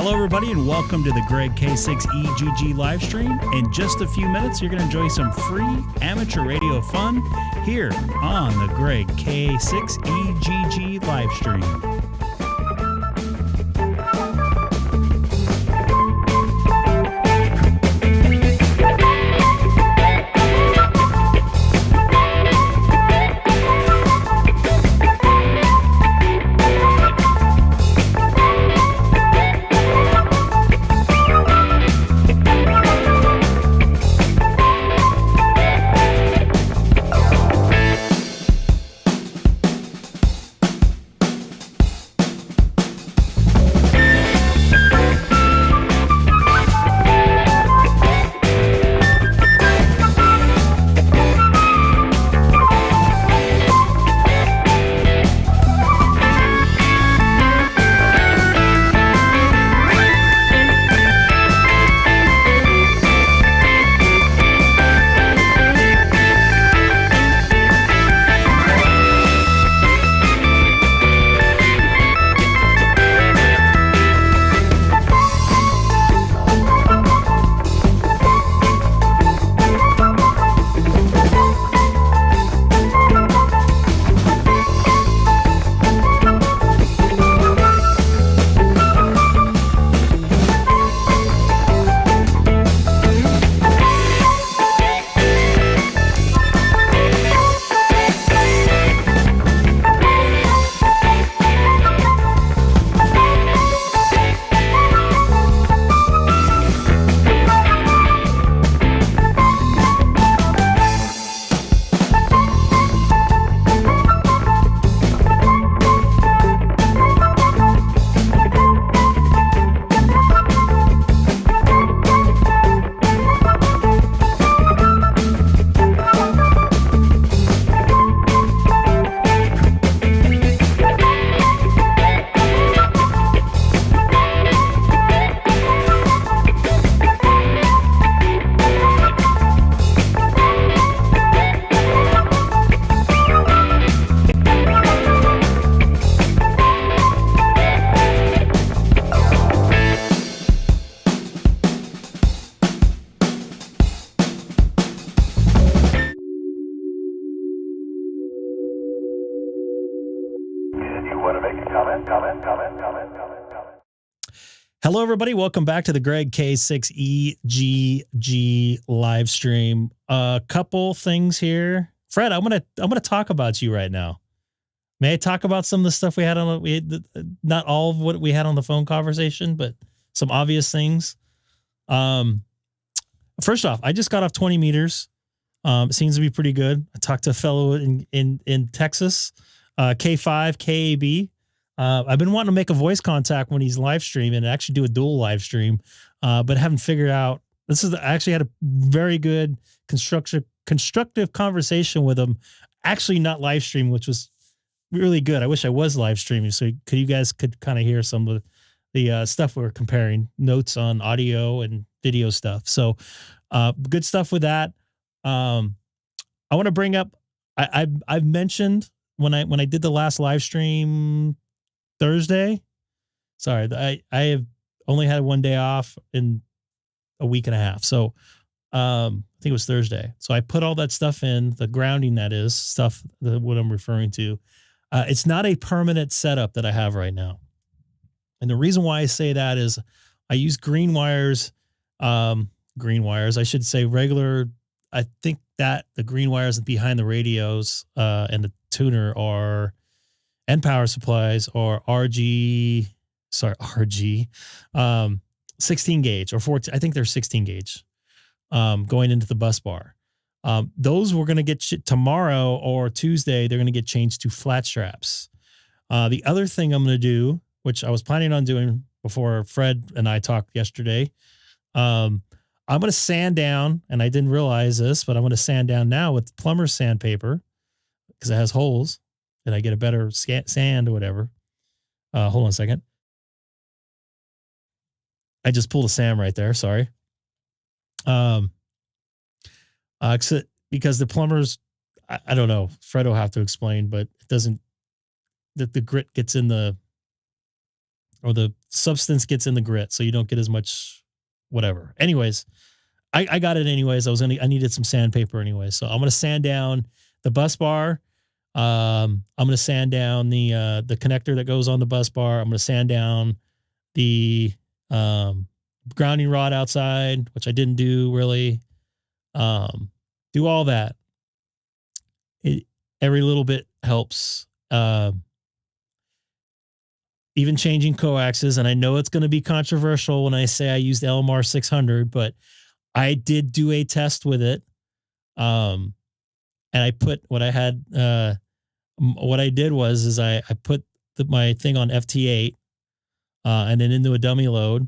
Hello, everybody, and welcome to the Greg K6EGG live stream. In just a few minutes, you're going to enjoy some free amateur radio fun here on the Greg K6EGG live stream. Hello, everybody. Welcome back to the Greg K6EGG live stream. A couple things here. Fred, I'm gonna talk about you right now. May I talk about some of the stuff we had not all of what we had on the phone conversation, but some obvious things. First off, I just got off 20 meters. It seems to be pretty good. I talked to a fellow in Texas, K6EGG. I've been wanting to make a voice contact when he's live streaming and actually do a dual live stream, but haven't figured out. I actually had a very good constructive conversation with him, actually not live stream, which was really good. I wish I was live streaming so you guys could kind of hear some of the stuff we were comparing, notes on audio and video stuff. So good stuff with that. I want to bring up, I've mentioned when I did the last live stream Thursday. Sorry, I have only had one day off in a week and a half. So I think it was Thursday. So I put all that stuff in, the grounding that is, stuff that what I'm referring to. It's not a permanent setup that I have right now. And the reason why I say that is I use green wires, I should say regular. I think that the green wires behind the radios and the tuner and power supplies are RG, 16 gauge or 14. I think they're 16 gauge going into the bus bar. Those we're going to get tomorrow or Tuesday. They're going to get changed to flat straps. The other thing I'm going to do, which I was planning on doing before Fred and I talked yesterday, I'm going to sand down, and I didn't realize this, but I'm going to sand down now with plumber's sandpaper because it has holes. And I get a better sand or whatever. Hold on a second. I just pulled a Sam right there. Sorry. Because the plumbers, I don't know. Fred will have to explain, but it doesn't. The grit gets in the or the substance gets in the grit, so you don't get as much whatever. Anyways, I got it anyways. I needed some sandpaper anyway, so I'm gonna sand down the bus bar. I'm gonna sand down the connector that goes on the bus bar. I'm gonna sand down the grounding rod outside, which I didn't do really. Do all that. Every little bit helps. Even changing coaxes, and I know it's going to be controversial when I say I used LMR 600, but I did do a test with it. And I put what I had. What I did was I put my thing on FT8, and then into a dummy load,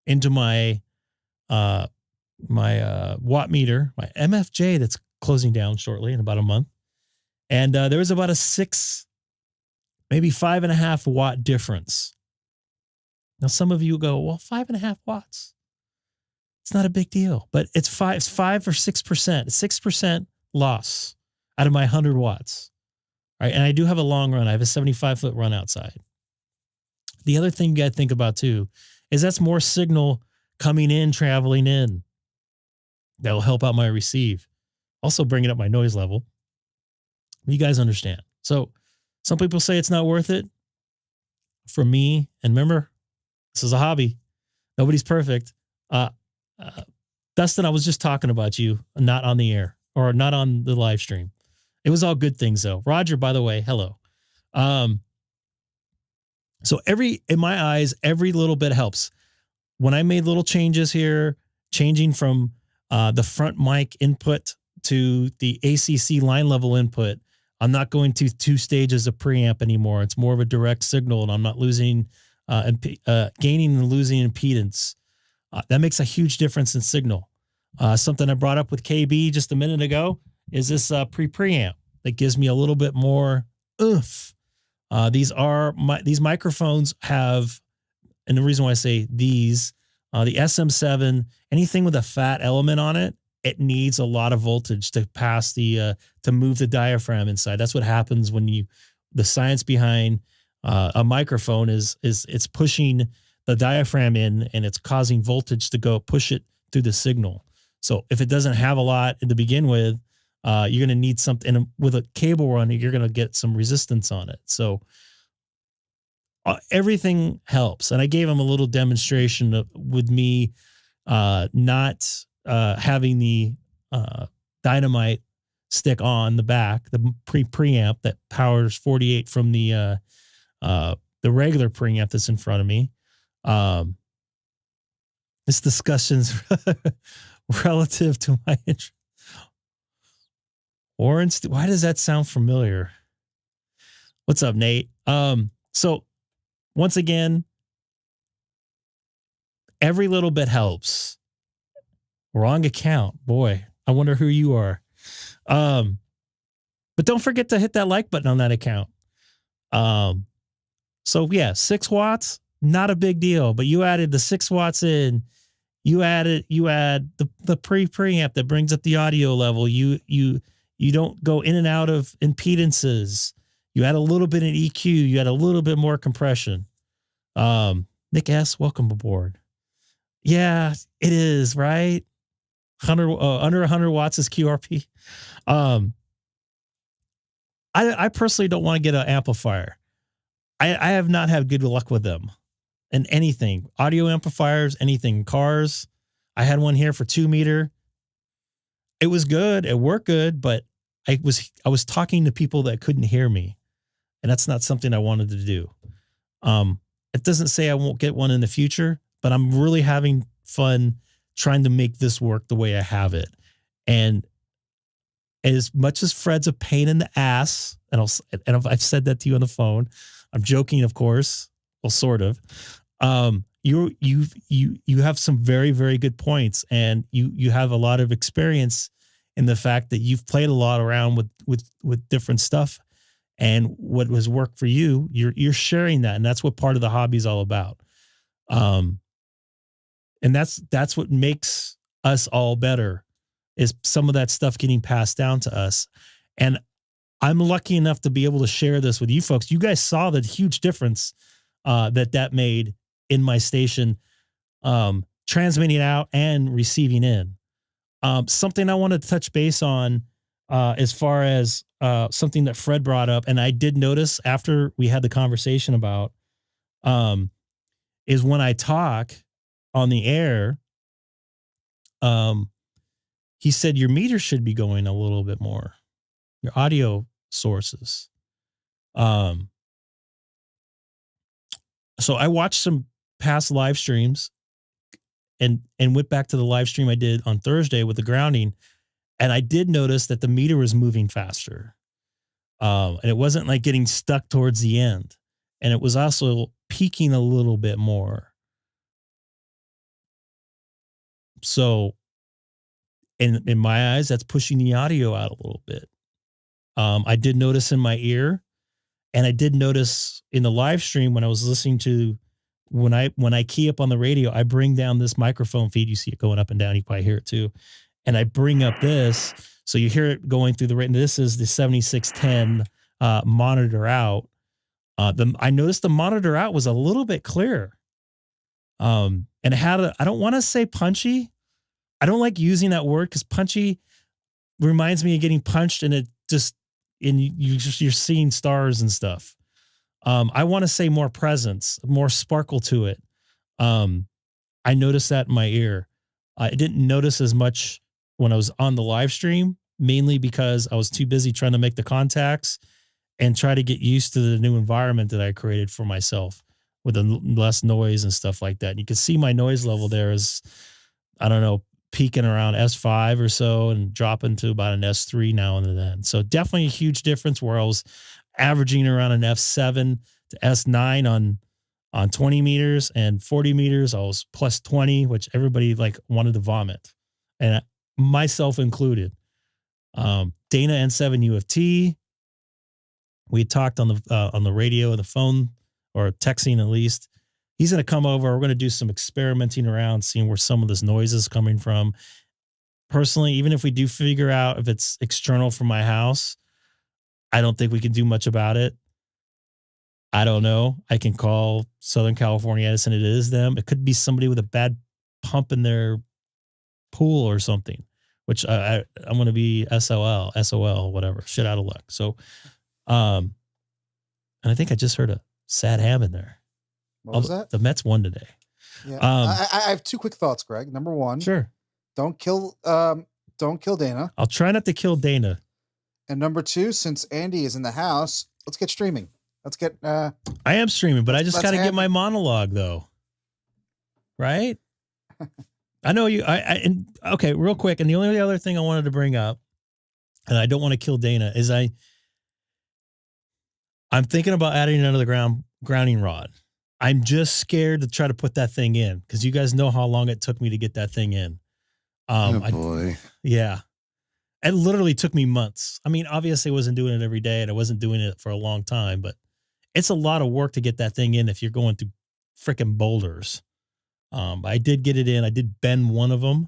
into my watt meter, my MFJ that's closing down shortly in about a month. And there was about a 6, maybe 5.5 watt difference. Now, some of you go, well, 5.5 watts. It's not a big deal, but it's 5 or 6%, 6% loss out of my 100 watts. Right. And I do have a long run. I have a 75-foot run outside. The other thing you got to think about too, is that's more signal coming in, traveling in. That'll help out my receive. Also bringing up my noise level. You guys understand. So some people say it's not worth it. For me, and remember, this is a hobby. Nobody's perfect. Dustin, I was just talking about you, not on the air or not on the live stream. It was all good things though. Roger, by the way, hello. So in my eyes, every little bit helps. When I made little changes here, changing from the front mic input to the ACC line level input, I'm not going to 2 stages of preamp anymore. It's more of a direct signal, and I'm not losing, gaining and losing impedance. That makes a huge difference in signal. Something I brought up with KB just a minute ago is this preamp that gives me a little bit more oomph. These microphones have, and the reason why I say these, the SM7, anything with a fat element on it, it needs a lot of voltage to pass to move the diaphragm inside. That's what happens when the science behind a microphone is it's pushing the diaphragm in, and it's causing voltage to go push it through the signal. So if it doesn't have a lot to begin with, you're going to need something, and with a cable run, you're going to get some resistance on it. So everything helps. And I gave him a little demonstration with me not having the dynamite stick on the back, the preamp that powers 48 from the regular preamp that's in front of me. This discussion's relative to my interest. Orange, why does that sound familiar? What's up, Nate? So once again, every little bit helps. Wrong account. Boy, I wonder who you are. But don't forget to hit that like button on that account. So yeah, 6 watts, not a big deal, but you added the 6 watts in, you add the preamp that brings up the audio level. You don't go in and out of impedances. You add a little bit in EQ, you add a little bit more compression. Nick S., welcome aboard. Yeah, it is, right? Under 100 watts is QRP. I personally don't want to get an amplifier. I have not had good luck with them and anything. Audio amplifiers, anything. Cars. I had one here for 2 meter. It was good. It worked good, but I was talking to people that couldn't hear me, and that's not something I wanted to do. It doesn't say I won't get one in the future, but I'm really having fun trying to make this work the way I have it. And as much as Fred's a pain in the ass, and I've said that to you on the phone, I'm joking, of course. Well, sort of. You have some very, very good points, and you have a lot of experience in the fact that you've played a lot around with different stuff, and what was worked for you, you're sharing that, and that's what part of the hobby is all about. And that's what makes us all better, is some of that stuff getting passed down to us. And I'm lucky enough to be able to share this with you folks. You guys saw the huge difference that made in my station, transmitting out and receiving in. Something I wanted to touch base on as far as something that Fred brought up, and I did notice after we had the conversation about, is when I talk on the air, he said your meter should be going a little bit more, your audio sources. So I watched some past live streams and went back to the live stream I did on Thursday with the grounding. And I did notice that the meter was moving faster. And it wasn't like getting stuck towards the end. And it was also peaking a little bit more. So in my eyes, that's pushing the audio out a little bit. I did notice in my ear, and I did notice in the live stream when I was listening to, when I key up on the radio, I bring down this microphone feed. You see it going up and down. You probably hear it too. And I bring up this, so you hear it going through the radio. This is the 7610 monitor out. I noticed the monitor out was a little bit clearer. And it had I don't want to say punchy. I don't like using that word because punchy reminds me of getting punched, and it just, and you're seeing stars and stuff. I want to say more presence, more sparkle to it. I noticed that in my ear. I didn't notice as much when I was on the live stream, mainly because I was too busy trying to make the contacts and try to get used to the new environment that I created for myself with the less noise and stuff like that. And you can see my noise level there is, I don't know, peaking around S5 or so and dropping to about an S3 now and then. So definitely a huge difference where I was averaging around an F7 to S9 on 20 meters, and 40 meters, I was plus 20, which everybody like wanted to vomit, and myself included. Dana N7 UFT, we talked on the radio and the phone, or texting at least. He's going to come over. We're going to do some experimenting around, seeing where some of this noise is coming from. Personally, even if we do figure out if it's external from my house, I don't think we can do much about it. I don't know. I can call Southern California Edison. It is them. It could be somebody with a bad pump in their pool or something, which I'm going to be SOL, whatever, shit out of luck. So, and I think I just heard a sad ham in there. What was that? The Mets won today. Yeah. I have two quick thoughts, Greg. Number one, sure. Don't kill Dana. I'll try not to kill Dana. And number two, since Andy is in the house, let's get streaming. Let's get. I am streaming, but I just got to get my monologue though. Right? I know you. And okay, real quick. And the only other thing I wanted to bring up, and I don't want to kill Dana, is I'm thinking about adding another grounding rod. I'm just scared to try to put that thing in because you guys know how long it took me to get that thing in. Oh boy. Yeah. It literally took me months. I mean, obviously I wasn't doing it every day and I wasn't doing it for a long time, but it's a lot of work to get that thing in if you're going through freaking boulders. I did get it in. I did bend one of them.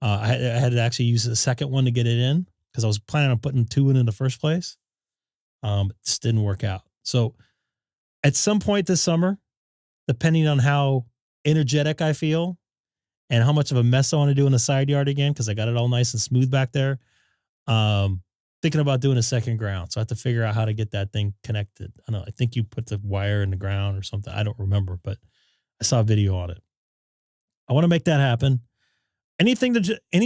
I had to actually use the second one to get it in because I was planning on putting two in the first place. It just didn't work out. So at some point this summer, depending on how energetic I feel and how much of a mess I want to do in the side yard again, because I got it all nice and smooth back there, thinking about doing a second ground. So I have to figure out how to get that thing connected. I don't know. I think you put the wire in the ground or something. I don't remember, but I saw a video on it. I want to make that happen. Any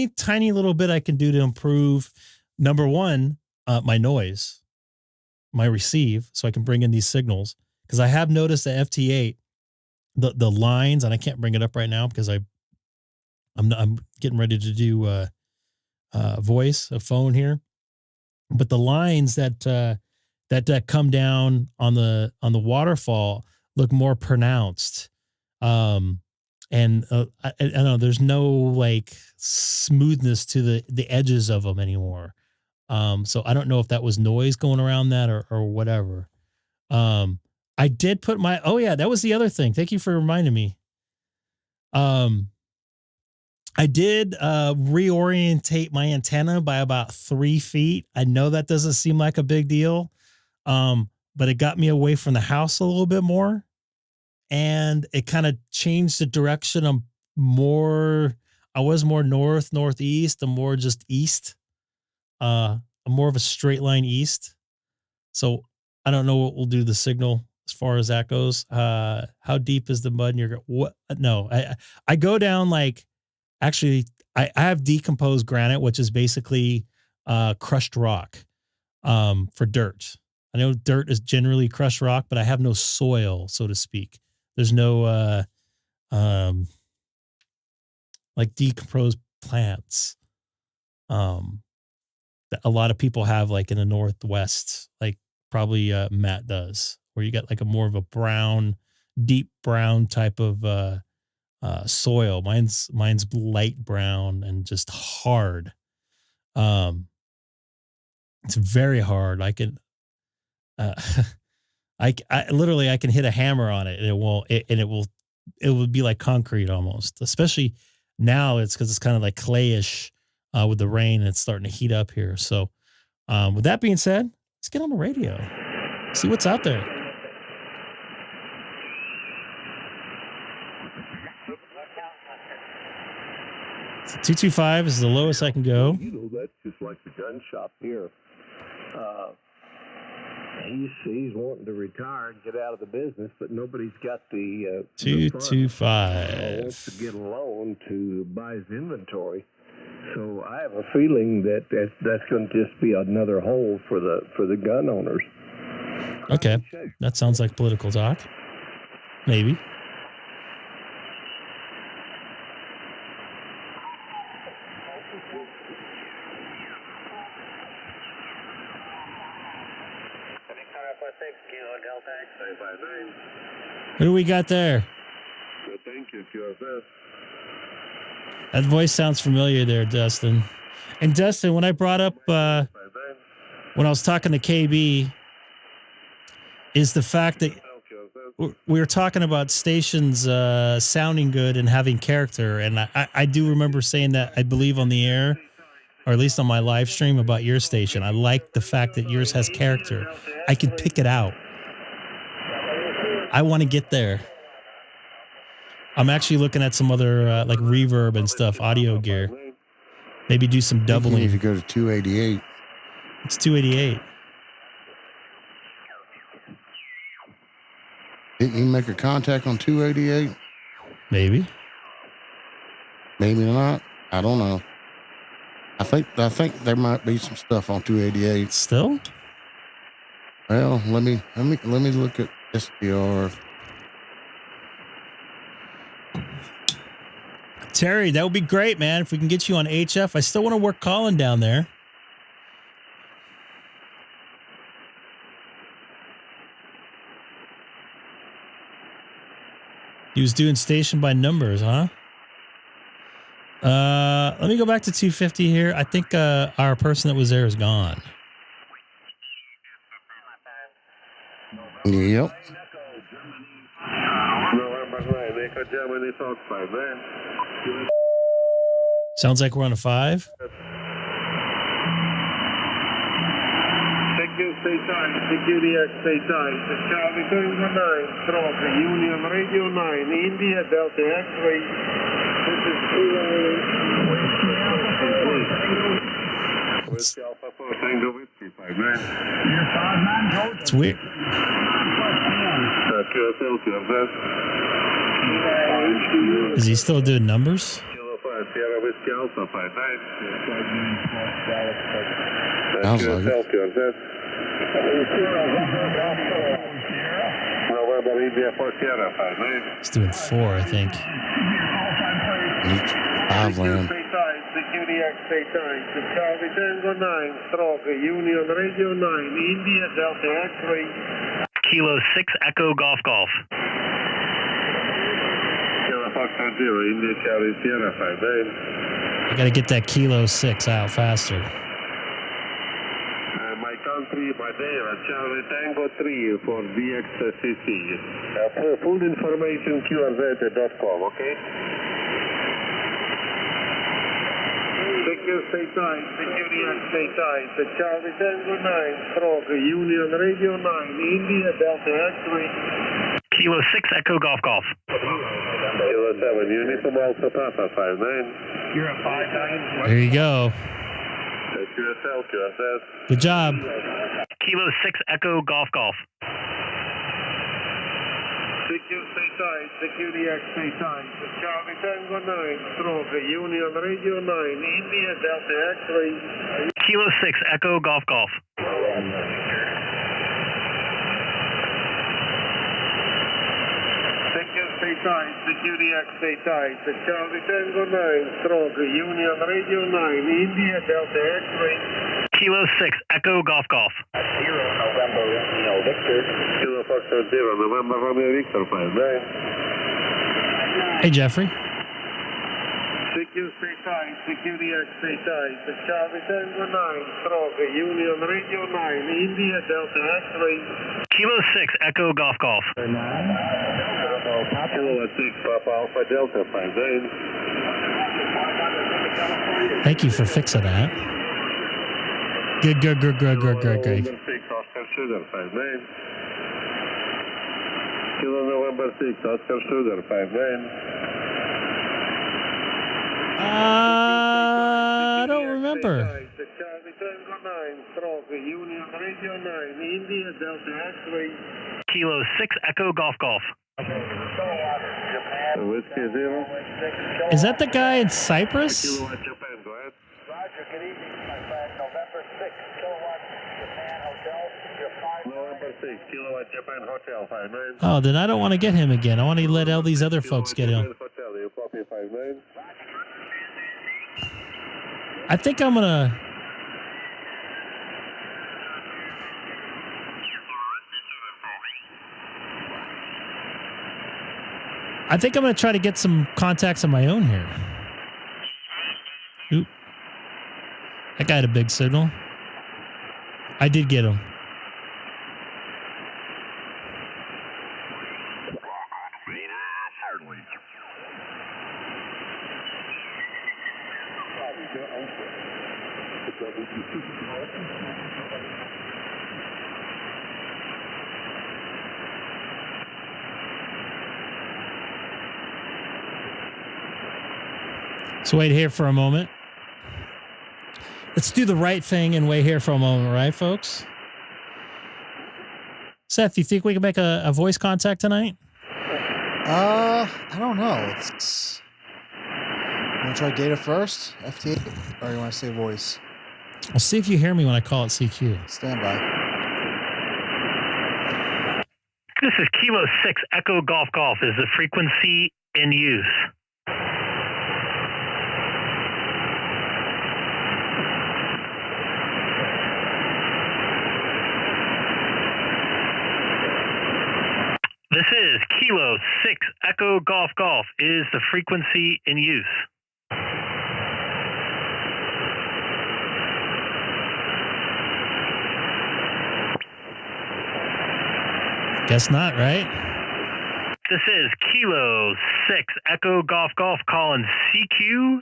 tiny little bit I can do to improve, number one, my noise, my receive, so I can bring in these signals. Because I have noticed the FT8, the lines, and I can't bring it up right now because I'm getting ready to do a phone here, but the lines that come down on the waterfall look more pronounced. And I don't know, there's no like smoothness to the edges of them anymore. So I don't know if that was noise going around that or whatever. I did put that was the other thing. Thank you for reminding me. I did reorientate my antenna by about 3 feet. I know that doesn't seem like a big deal, but it got me away from the house a little bit more, and it kind of changed the direction. I was more north, northeast, and more just east. More of a straight line east. So I don't know what will do the signal as far as that goes. How deep is the mud in your what? No, I go down like. Actually, I have decomposed granite, which is basically crushed rock for dirt. I know dirt is generally crushed rock, but I have no soil, so to speak. There's no like decomposed plants that a lot of people have, like in the Northwest, like probably Matt does, where you got like a more of a brown, deep brown type of soil. Mine's light brown and just hard. It's very hard. I can I literally I can hit a hammer on it and it will be like concrete almost. Especially now it's because it's kind of like clayish with the rain and it's starting to heat up here. So with that being said, let's get on the radio. See what's out there. 225 is the lowest I can go. You know, that's just like the gun shop here. He's wanting to retire and get out of the business, but nobody's got the 225 wants to get a loan to buy his inventory. So I have a feeling that's going to just be another hole for the gun owners. Okay, that sounds like political talk. Maybe. What do we got there? Thank you, QFS. That voice sounds familiar there, Dustin. And Dustin, when I brought up, when I was talking to KB, is the fact that we were talking about stations sounding good and having character. And I do remember saying that, I believe, on the air, or at least on my live stream, about your station. I like the fact that yours has character. I could pick it out. I want to get there. I'm actually looking at some other like reverb and stuff, audio gear. Maybe do some doubling. You need to go to 288. It's 288. Didn't you make a contact on 288? Maybe. Maybe not. I don't know. I think there might be some stuff on 288 still. Well, let me look at SDR. Terry, that would be great, man. If we can get you on HF, I still want to work calling down there. He was doing station by numbers, huh? Let me go back to 250 here. I think our person that was there is gone. Yep. Sounds like we're on a 5. Stay time, CQ-DX, stay time. Charlie Tango 9, Trophy, Union Radio 9, India, Delta X-Ray. This is Whiskey Alpha 4, Tango Whiskey 5, man. It's weird. QSL, QFS. Is he still doing numbers? Kilo 5, Sierra Whiskey Alpha 5, 9. Sounds like QSL, it. QFS. November India 4 Sierra 5, 9. He's doing 4, I think. 5 land. CQ-DX, stay time. Charlie Tango 9, Stroke, Union Radio 9, India, Delta X-Ray. Kilo 6 Echo Golf Golf. Sierra Foxtrot 0, India, Charlie Sierra 5, 9. I got to get that Kilo 6 out faster. My country, Madeira, Charlie Tango 3 for DXCC. Full information QRZ.com, okay? you, stay tight. QDX, stay tight. The Charlie Tango 9, stroke, Union Radio 9, India, Delta X-ray. Kilo 6 Echo Golf Golf. Kilo 7, Uniform Alpha Papa 59. You're at 59. There you go. QSL, QSS. Good job. Kilo 6 Echo Golf Golf. CQ, stay tight. The QDX, stay tight. The Charlie Tango 9, stroke, Union Radio 9, India, Delta X-ray. Kilo 6 Echo Golf Golf. Stay tight, the QDX, stay tight. The Charlie Tango 9, stroke, Union Radio 9, India, Delta X-ray. Kilo 6 Echo Golf Golf. 0 November Romeo Victor. Kilo Foxtrot 0 November Romeo Victor 59. Hey, Jeffrey. CQ, stay tight, the QDX, stay tight. The Charlie Tango 9, stroke, Union Radio 9, India, Delta X-ray. Kilo 6 Echo Golf Golf. Kilo 6 Papa Alpha Delta 59. Thank you for fixing that. Good. November 6 Oscar Sugar 59. Kilo November 6 Oscar Sugar 59. I don't remember. The Charlie Tango 9, stroke, Union Radio 9, India, Delta X-ray. Kilo 6 Echo Golf Golf. Whiskey 0. Is that the guy in Cyprus? Kilowatt Japan, go ahead. Roger, good evening, my friend. November 6, Kilowatt Japan Hotel. November 6, Kilowatt Japan Hotel 59. Oh, then I don't want to get him again. I want to let all these other folks get him. Hotel, you copy 59. I think I'm gonna. I think I'm gonna try to get some contacts of my own here. Oop. That guy had a big signal. I did get him. So wait here for a moment. Let's do the right thing and wait here for a moment, right, folks? Seth, do you think we can make a voice contact tonight? I don't know. It's you want to try data first, FT8, or you want to say voice? I'll see if you hear me when I call it CQ. Stand by. This is Kilo 6 Echo Golf Golf. Is the frequency in use? This is Kilo 6 Echo Golf Golf. Is the frequency in use? Guess not, right? This is Kilo 6 Echo Golf Golf calling CQ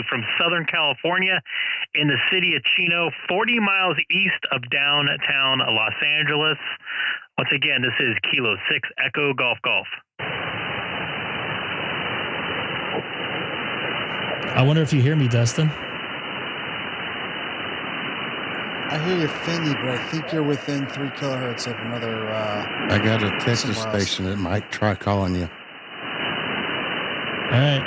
from Southern California in the city of Chino, 40 miles east of downtown Los Angeles. Once again, this is Kilo 6 Echo Golf Golf. I wonder if you hear me, Dustin. I hear you faintly, but I think you're within 3 kilohertz of another. I got a Texas somewhere else. station that might try calling you. All right.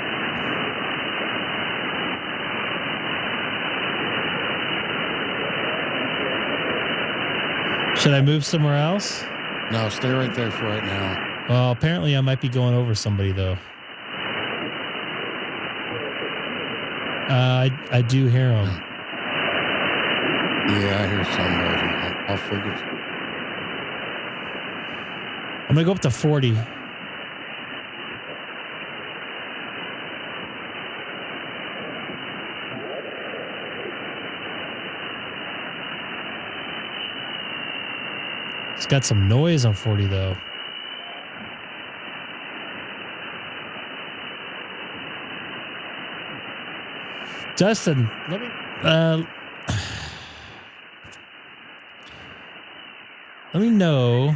Should I move somewhere else? No, stay right there for right now. Well, apparently I might be going over somebody, though. I do hear him. Yeah, I hear somebody. I'll figure it. I'm going to go up to 40. It's got some noise on 40, though. Justin, let me let me know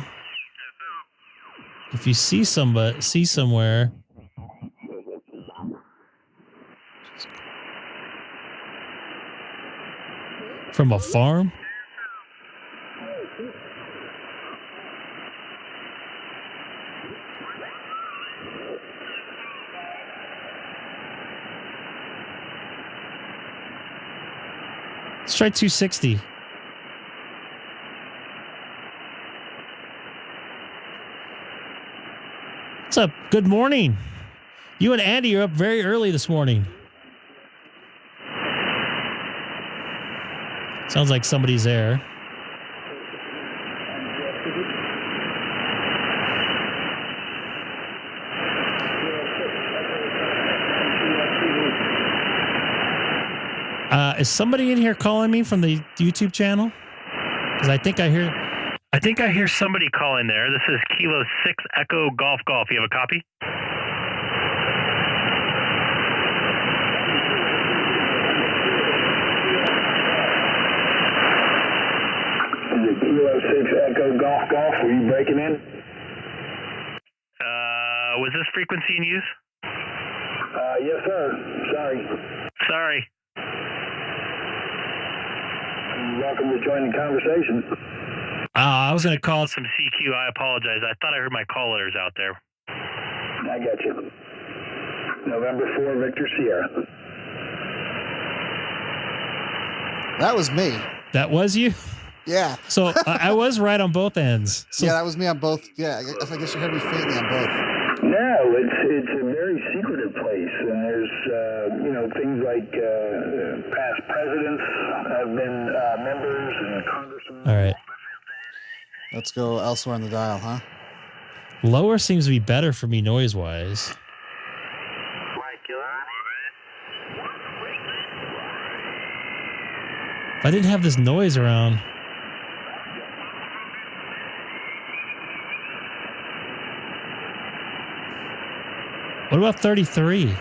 if you see somewhere. From a farm? Let's try 260. What's up? Good morning. You and Andy are up very early this morning. Sounds like somebody's there. Is somebody in here calling me from the YouTube channel? Because I think I hear somebody calling there. This is Kilo 6 Echo Golf Golf. You have a copy? Is it Kilo 6 Echo Golf Golf? Were you breaking in? Was this frequency in use? Yes, sir. Sorry. You're welcome to join the conversation. I was going to call some CQ. I apologize. I thought I heard my call letters out there. I got you. November 4, Victor Sierra. That was me. That was you? Yeah. So I was right on both ends. So, yeah, that was me on both. Yeah, I guess you heard me faintly on both. No, it's a very secretive place, and there's things like past presidents have been members and congressmen. all right. Let's go elsewhere on the dial, huh? Lower seems to be better for me noise-wise. If I didn't have this noise around. What about 33?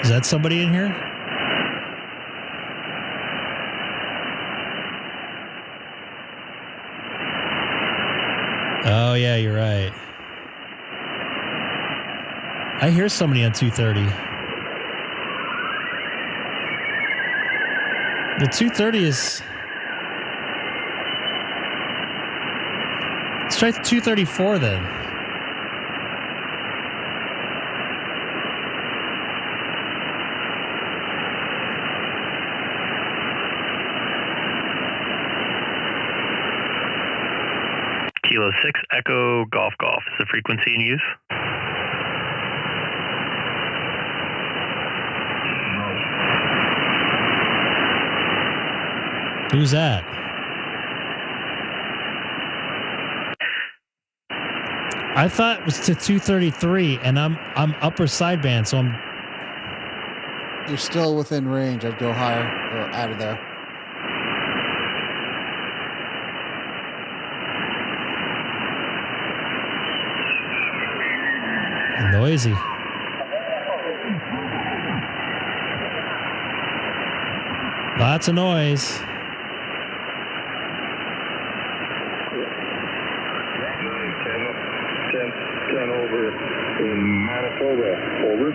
Is that somebody in here? Oh, yeah, you're right. I hear somebody on 230. The 230 is... Let's try 234 then. Kilo 6 Echo Golf Golf. Is the frequency in use? Who's that? I thought it was to 233, and I'm upper sideband, so I'm... You're still within range. I'd go higher or out of there. Noisy. Lots of noise. Ten over in Manitoba. Over.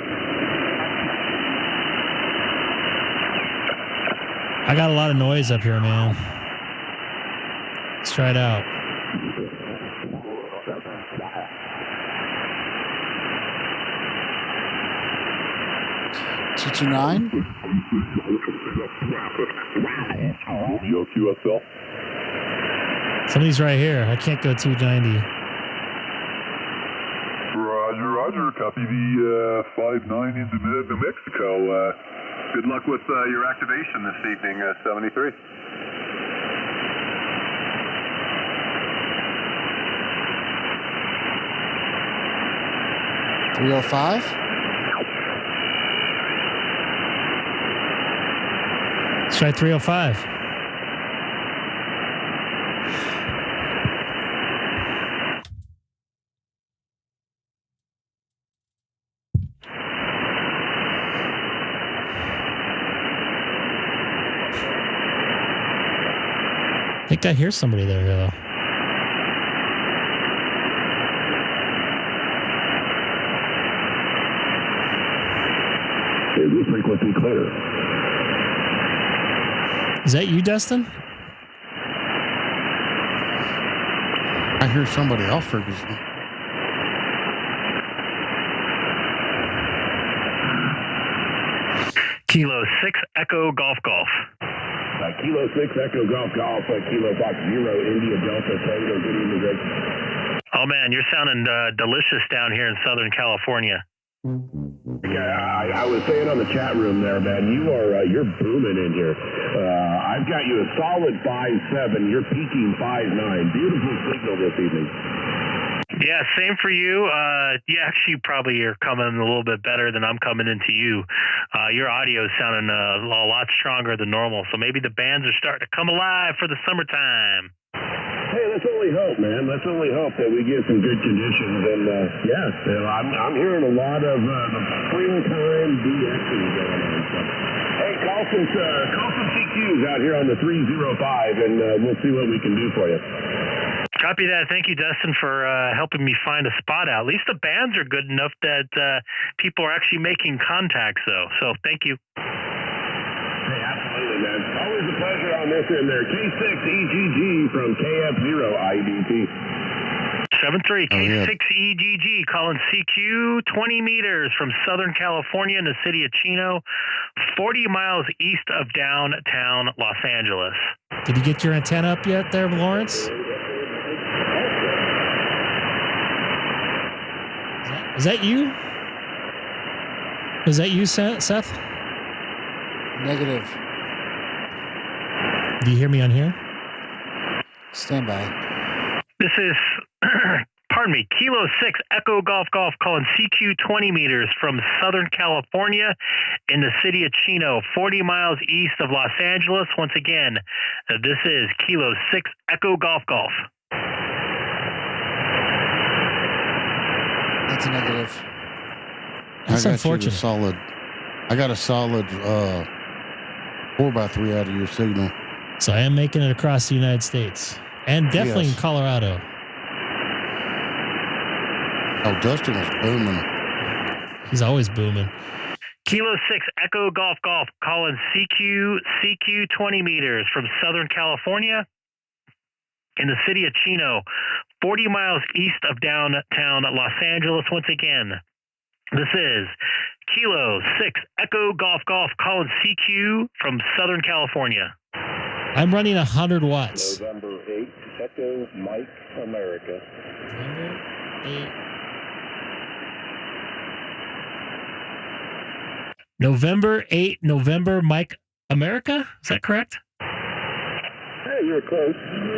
I got a lot of noise up here, man. Let's try it out. $229? QSL. Somebody's right here. I can't go 290. Roger. Copy the 5-9 into New Mexico. Good luck with your activation this evening, 73. 305. Let's try 305. I think I hear somebody there, though. Frequency clear. Is that you, Dustin? I hear somebody else, Ferguson. Kilo 6 Echo Golf Golf. Kilo 6 Echo Golf Golf, Kilo Fox 0 India Delta Tango. Good evening, Greg. Oh man, you're sounding delicious down here in Southern California. Yeah, I was saying on the chat room there, man, you're booming in here. I've got you a solid 5.7. You're peaking 5.9. Beautiful signal this evening. Yeah, same for you. You actually probably are coming a little bit better than I'm coming into you. Your audio is sounding a lot stronger than normal, so maybe the bands are starting to come alive for the summertime. Hey, let's only hope, man. Let's only hope that we get some good conditions. And I'm hearing a lot of the springtime DXing going on. So, hey, call some CQs out here on the 305, and we'll see what we can do for you. Copy that. Thank you, Dustin, for helping me find a spot out. At least the bands are good enough that people are actually making contacts, though. So thank you. Hey, absolutely, man. Always a pleasure on this end there. K6EGG from KF0IDT. 73 K6EGG calling CQ 20 meters from Southern California in the city of Chino, 40 miles east of downtown Los Angeles. Did you get your antenna up yet there, Lawrence? Is that you? Is that you, Seth? Negative. Do you hear me on here? Stand by. This is, pardon me, Kilo 6 Echo Golf Golf calling CQ 20 meters from Southern California in the city of Chino, 40 miles east of Los Angeles. Once again, this is Kilo 6 Echo Golf Golf. That's a negative. That's unfortunate. I got a solid 4x3 out of your signal. So I am making it across the United States and definitely in Colorado. Oh, Dustin was booming. He's always booming. Kilo 6 Echo Golf Golf calling CQ 20 meters from Southern California in the city of Chino, 40 miles east of downtown Los Angeles. Once again, this is Kilo 6 Echo Golf Golf calling CQ from Southern California. I'm running 100 watts. November 8, Echo Mike America. November 8, November Mike America? Is that correct? Hey, you're close.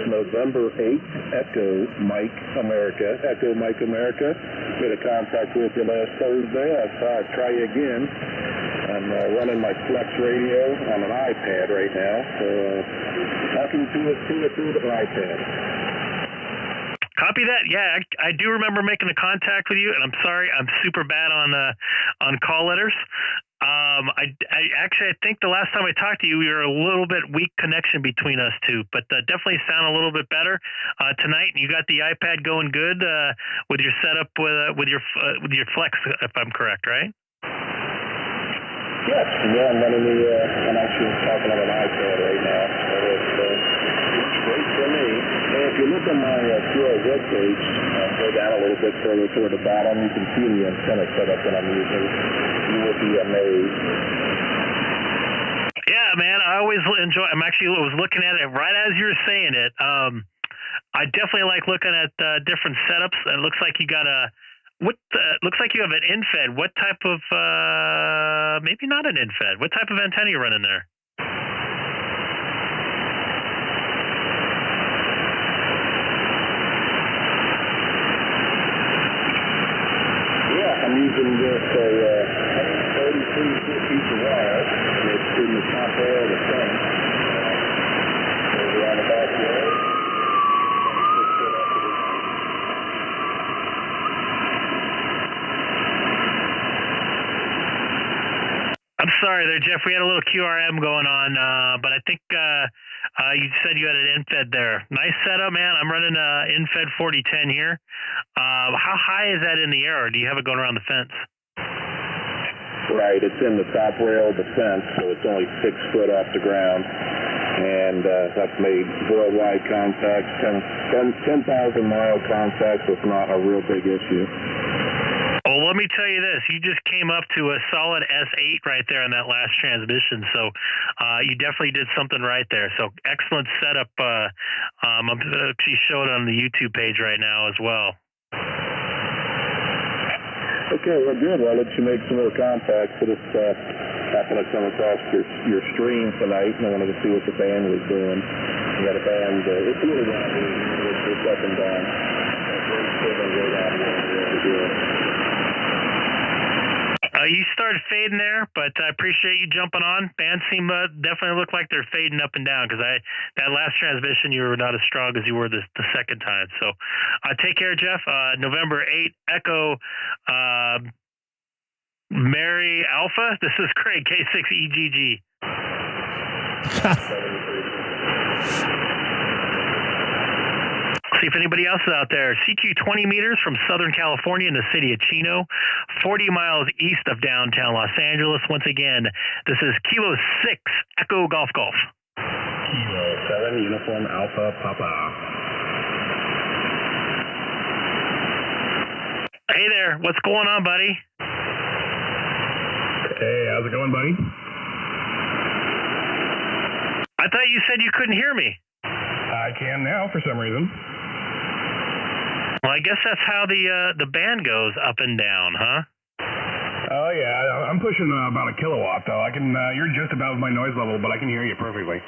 November 8, Echo Mike America. Echo Mike America. Been in contact with you last Thursday. I thought I'd try you again. I'm running my Flex radio on an iPad right now, so talking to it through the iPad. Copy that. Yeah, I do remember making a contact with you, and I'm sorry, I'm super bad on call letters. I think the last time I talked to you, we were a little bit weak connection between us two, but definitely sound a little bit better tonight. You got the iPad going good with your setup with your Flex, if I'm correct, right? Yes, yeah, I'm running I'm actually talking on an iPad right now, so it's great for me. And if you look on my QR webpage, go down a little bit further toward the bottom, you can see the antenna setup that I'm using. You will be amazed. Yeah, man, I always enjoy. I was looking at it right as you were saying it. I definitely like looking at different setups. It looks like you got looks like you have an infed. What type of, maybe not an infed. What type of antenna are you running there? Yeah, I'm using using just a 33 piece of wire, and it's in the top rail of the tank. Over on the back rail. I'm sorry there, Jeff. We had a little QRM going on, but I think you said you had an infed there. Nice setup, man. I'm running infed 4010 here. How high is that in the air, or do you have it going around the fence? Right, it's in the top rail of the fence, so it's only 6 foot off the ground. And that's made worldwide contacts, 10,000 mile contacts, so it's not a real big issue. Well, let me tell you this. You just came up to a solid S8 right there on that last transmission. So you definitely did something right there. So excellent setup. I'm actually showing it on the YouTube page right now as well. Okay, well, good. Well, I'll let you make some more contacts. I just happened to come across your stream tonight, and I wanted to see what the band was doing. You got a band. It's really not it's up and down. You started fading there, but I appreciate you jumping on. Bands seem definitely look like they're fading up and down because that last transmission you were not as strong as you were the second time. So take care, Jeff. November 8, Echo Mary Alpha. This is Craig, K6EGG. See if anybody else is out there. CQ 20 meters from Southern California in the city of Chino, 40 miles east of downtown Los Angeles. Once again, this is Kilo 6 Echo Golf Golf. Kilo 7 Uniform Alpha Papa. Hey there, what's going on, buddy? Hey, how's it going, buddy? I thought you said you couldn't hear me. I can now for some reason. Well, I guess that's how the band goes up and down, huh? Oh yeah, I'm pushing about a kilowatt though. I can. You're just about my noise level, but I can hear you perfectly.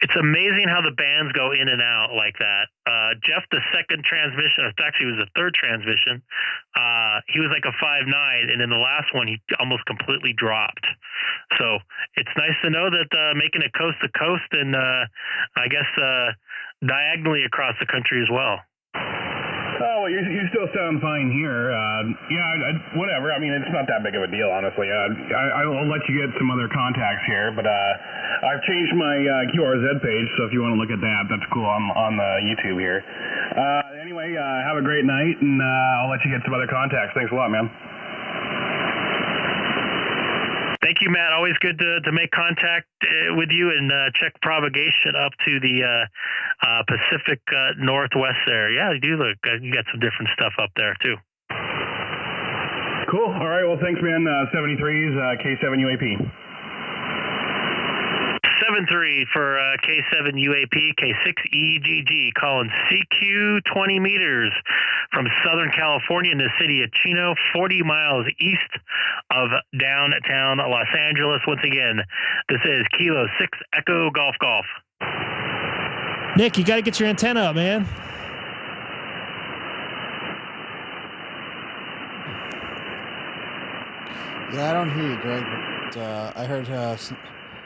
It's amazing how the bands go in and out like that. Jeff, the second transmission, actually it was the third transmission, he was like a 5.9, and in the last one, he almost completely dropped. So it's nice to know that making it coast to coast and I guess diagonally across the country as well. Oh, well, you still sound fine here. Whatever. I mean, it's not that big of a deal, honestly. I'll let you get some other contacts here, but I've changed my QRZ page, so if you want to look at that, that's cool on YouTube here. Anyway, have a great night, and I'll let you get some other contacts. Thanks a lot, man. Thank you, Matt. Always good to make contact with you and check propagation up to the Pacific Northwest there. Yeah, you do look. You got some different stuff up there, too. Cool. All right. Well, thanks, man. 73's K7 UAP. 7-3 for K7 UAP, K6EGG, calling CQ 20 meters from Southern California in the city of Chino, 40 miles east of downtown Los Angeles. Once again, this is Kilo 6 Echo Golf Golf. Nick, you got to get your antenna up, man. Yeah, I don't hear you, Greg, but I heard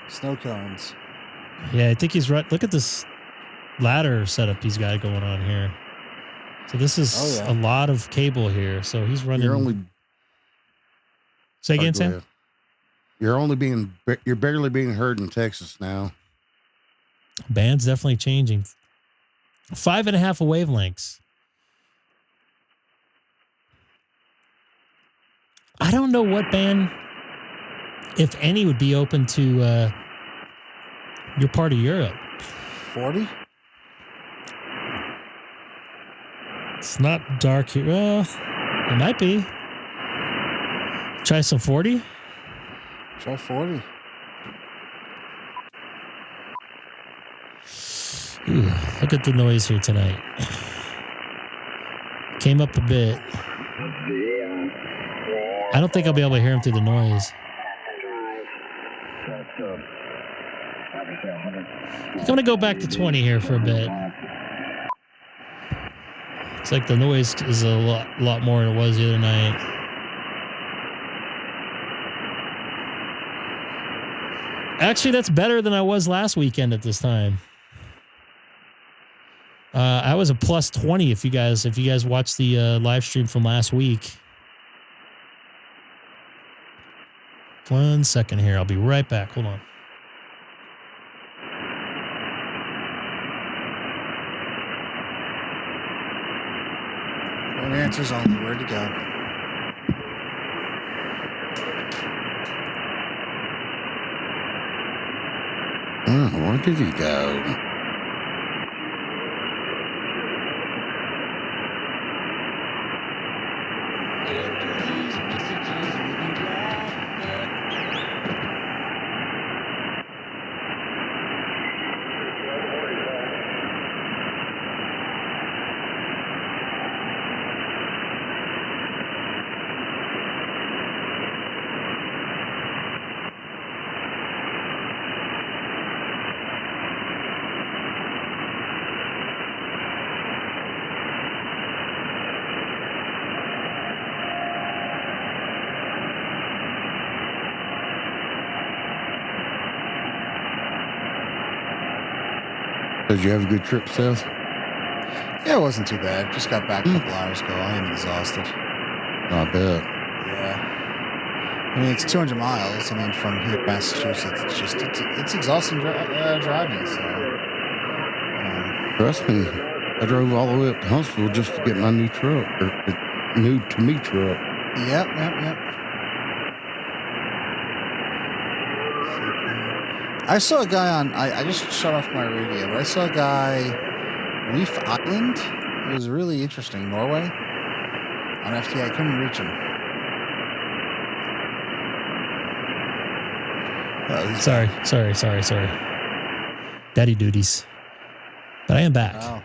snow cones. Yeah, I think he's right. Look at this ladder setup he's got going on here. So this is a lot of cable here. So he's running. Say again, Sam? You're barely being heard in Texas now. Band's definitely changing. 5.5 wavelengths. I don't know what band, if any, would be open to your part of Europe. 40? It's not dark here. Well, it might be. Try some 40? Try 40. Ooh, look at the noise here tonight. Came up a bit. I don't think I'll be able to hear him through the noise. I'm going to go back to 20 here for a bit. It's like the noise is a lot more than it was the other night. Actually, that's better than I was last weekend at this time. I was a plus 20 if you guys watched the live stream from last week. 1 second here. I'll be right back. Hold on. One answer's only. Where'd you go? Where did he go? Did you have a good trip, Seth? Yeah, it wasn't too bad. Just got back a couple hours ago. I am exhausted. I bet. Yeah. I mean, it's 200 miles. I mean, from here to Massachusetts, it's exhausting driving. So, trust me, I drove all the way up to Huntsville just to get my new truck, or new to me truck. Yep. I saw a guy on. I just shut off my radio, but I saw a guy, Reef Island. It was really interesting. Norway on FT8. I couldn't reach him. Sorry. Daddy duties. But I am back. Oh.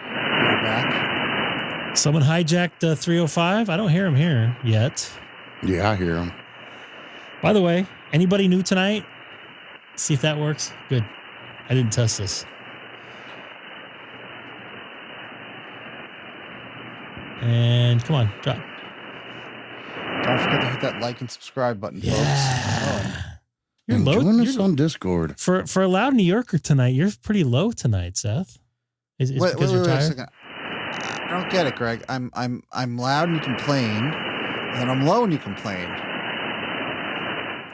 You're back? Someone hijacked the 305. I don't hear him here yet. Yeah, I hear him. By the way, anybody new tonight? See if that works. Good. I didn't test this. And come on, drop. Don't forget to hit that like and subscribe button, folks. Yeah. You're And low. join us on Discord. For a loud New Yorker tonight, you're pretty low tonight, Seth. Is Wait, because you're a tired? second. I don't get it, Greg. I'm loud and you complain, and then I'm low and you complain.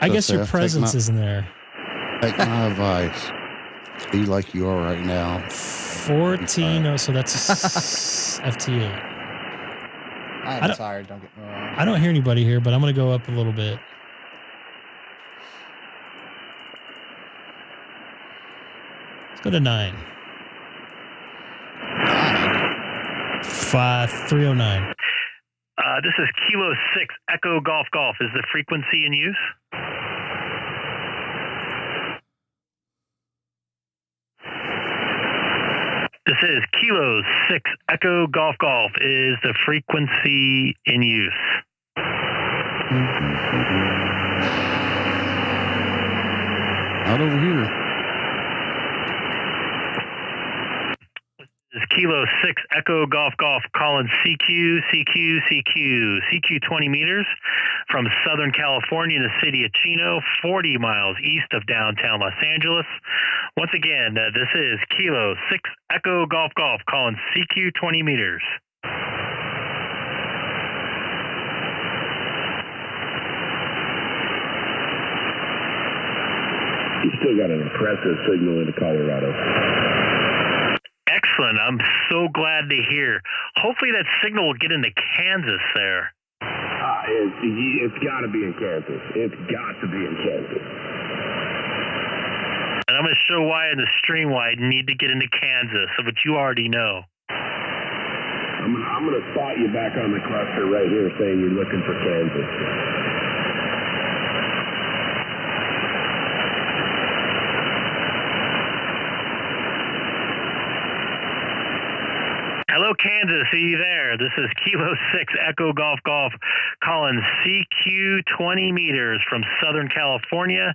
I So, guess your Seth, presence isn't there. Take my advice. Be like you are right now. 14. Oh, so that's FT8. I'm tired. Don't get me wrong. I don't hear anybody here, but I'm going to go up a little bit. Let's go to 9. 309. This is Kilo 6 Echo Golf Golf. Is the frequency in use? This is Kilo 6 Echo Golf Golf. Is the frequency in use? Not over here. This is Kilo 6 Echo Golf Golf calling CQ 20 meters from Southern California in the city of Chino, 40 miles east of downtown Los Angeles. Once again, this is Kilo 6 Echo Golf Golf calling CQ 20 meters. You still got an impressive signal into Colorado. Excellent. I'm so glad to hear. Hopefully that signal will get into Kansas there. It's got to be in Kansas. It's got to be in Kansas. And I'm going to show why in the stream why I need to get into Kansas, but you already know. I'm going to spot you back on the cluster right here saying you're looking for Kansas. Hello, Kansas. Are you there? This is Kilo 6 Echo Golf Golf calling CQ 20 meters from Southern California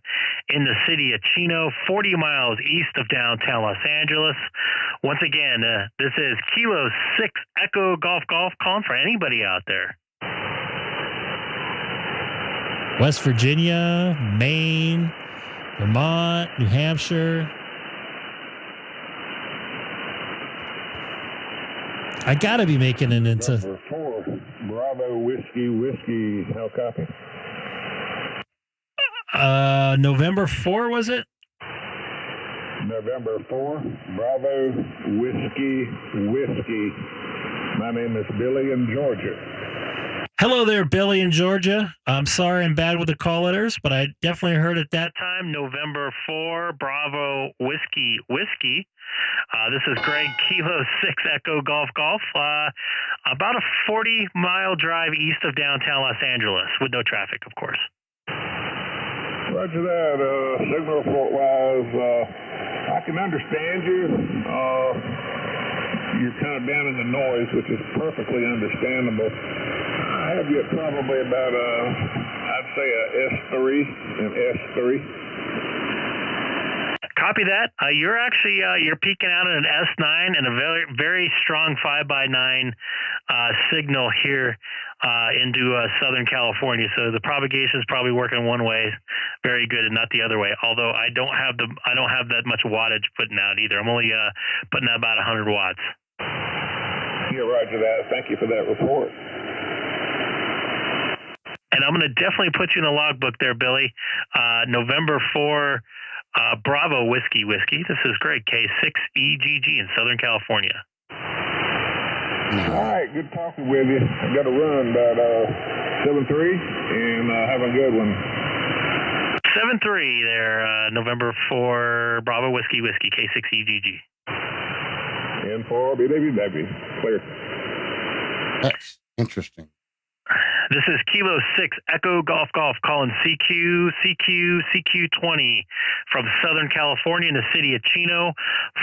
in the city of Chino, 40 miles east of downtown Los Angeles. Once again, this is Kilo 6 Echo Golf Golf calling for anybody out there. West Virginia, Maine, Vermont, New Hampshire. I got to be making it into... Number 4, Bravo Whiskey, how copy? November 4, was it? November 4, Bravo Whiskey. My name is Billy in Georgia. Hello there, Billy in Georgia. I'm sorry I'm bad with the call letters, but I definitely heard at that time. November 4, Bravo Whiskey. This is Greg, Kilo 6 Echo Golf Golf. About a 40-mile drive east of downtown Los Angeles with no traffic, of course. Roger that. Signal report-wise, I can understand you. You're kind of down in the noise, which is perfectly understandable. I have you at probably about I'd say an S3. Copy that. You're actually you're peaking out at an S9 and a very, very strong 5x9 signal here into Southern California. So the propagation is probably working one way, very good, and not the other way. Although I don't have that much wattage putting out either. I'm only putting out about 100 watts. Yeah, roger that. Thank you for that report. And I'm going to definitely put you in the logbook there, Billy. November 4. Bravo Whiskey. This is Greg, K6EGG in Southern California. All right, good talking with you. I've got to run about 7-3, and have a good one. 7-3 there, November 4, Bravo Whiskey, K6EGG. And for BWW, clear. That's interesting. This is Kilo 6 Echo Golf calling CQ 20 from Southern California in the city of Chino,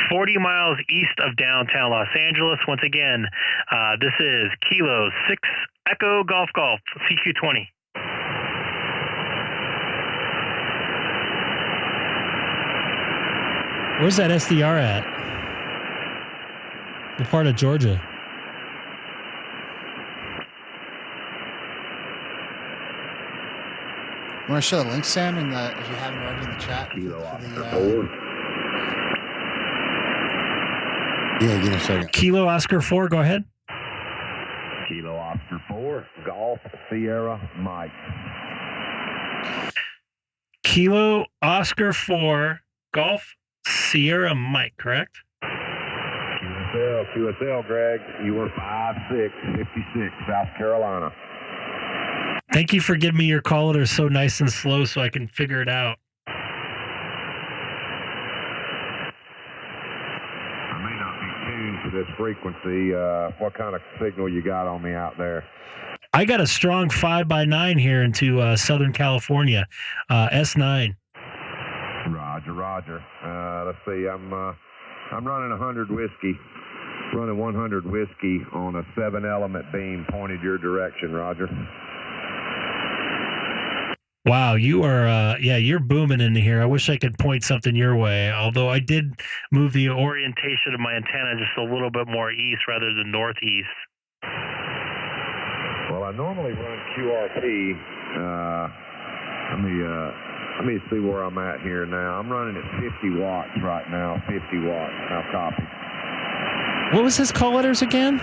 40 miles east of downtown Los Angeles. Once again, this is Kilo 6 Echo Golf CQ 20. Where's that SDR at? What part of Georgia? You want to show the link, Sam, if you haven't already in the chat? Yeah, give me a second. Kilo Oscar 4, go ahead. Kilo Oscar 4, Golf Sierra Mike. Kilo Oscar 4, Golf Sierra Mike, correct? QSL, Greg. You were 56, South Carolina. Thank you for giving me your call letters so nice and slow so I can figure it out. I may not be tuned to this frequency. What kind of signal you got on me out there? I got a strong 5x9 here into Southern California, S9. Roger. Let's see. I'm running 100 whiskey. Running 100 whiskey on a 7-element beam pointed your direction, Roger. Wow, you are, you're booming into here. I wish I could point something your way, although I did move the Orientation of my antenna just a little bit more east rather than northeast. Well, I normally run QRP. Let me see where I'm at here now. I'm running at 50 watts right now. 50 watts. Now copy. What was his call letters again?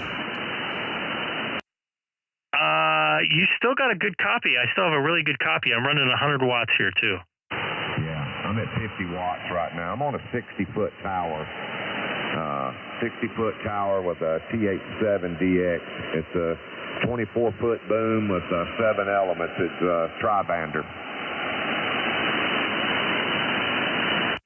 You still got a good copy. I still have a really good copy. I'm running 100 watts here, too. Yeah, I'm at 50 watts right now. I'm on a 60-foot tower. 60-foot tower with a T8 DX. It's a 24-foot boom with 7 elements. It's a tri-bander.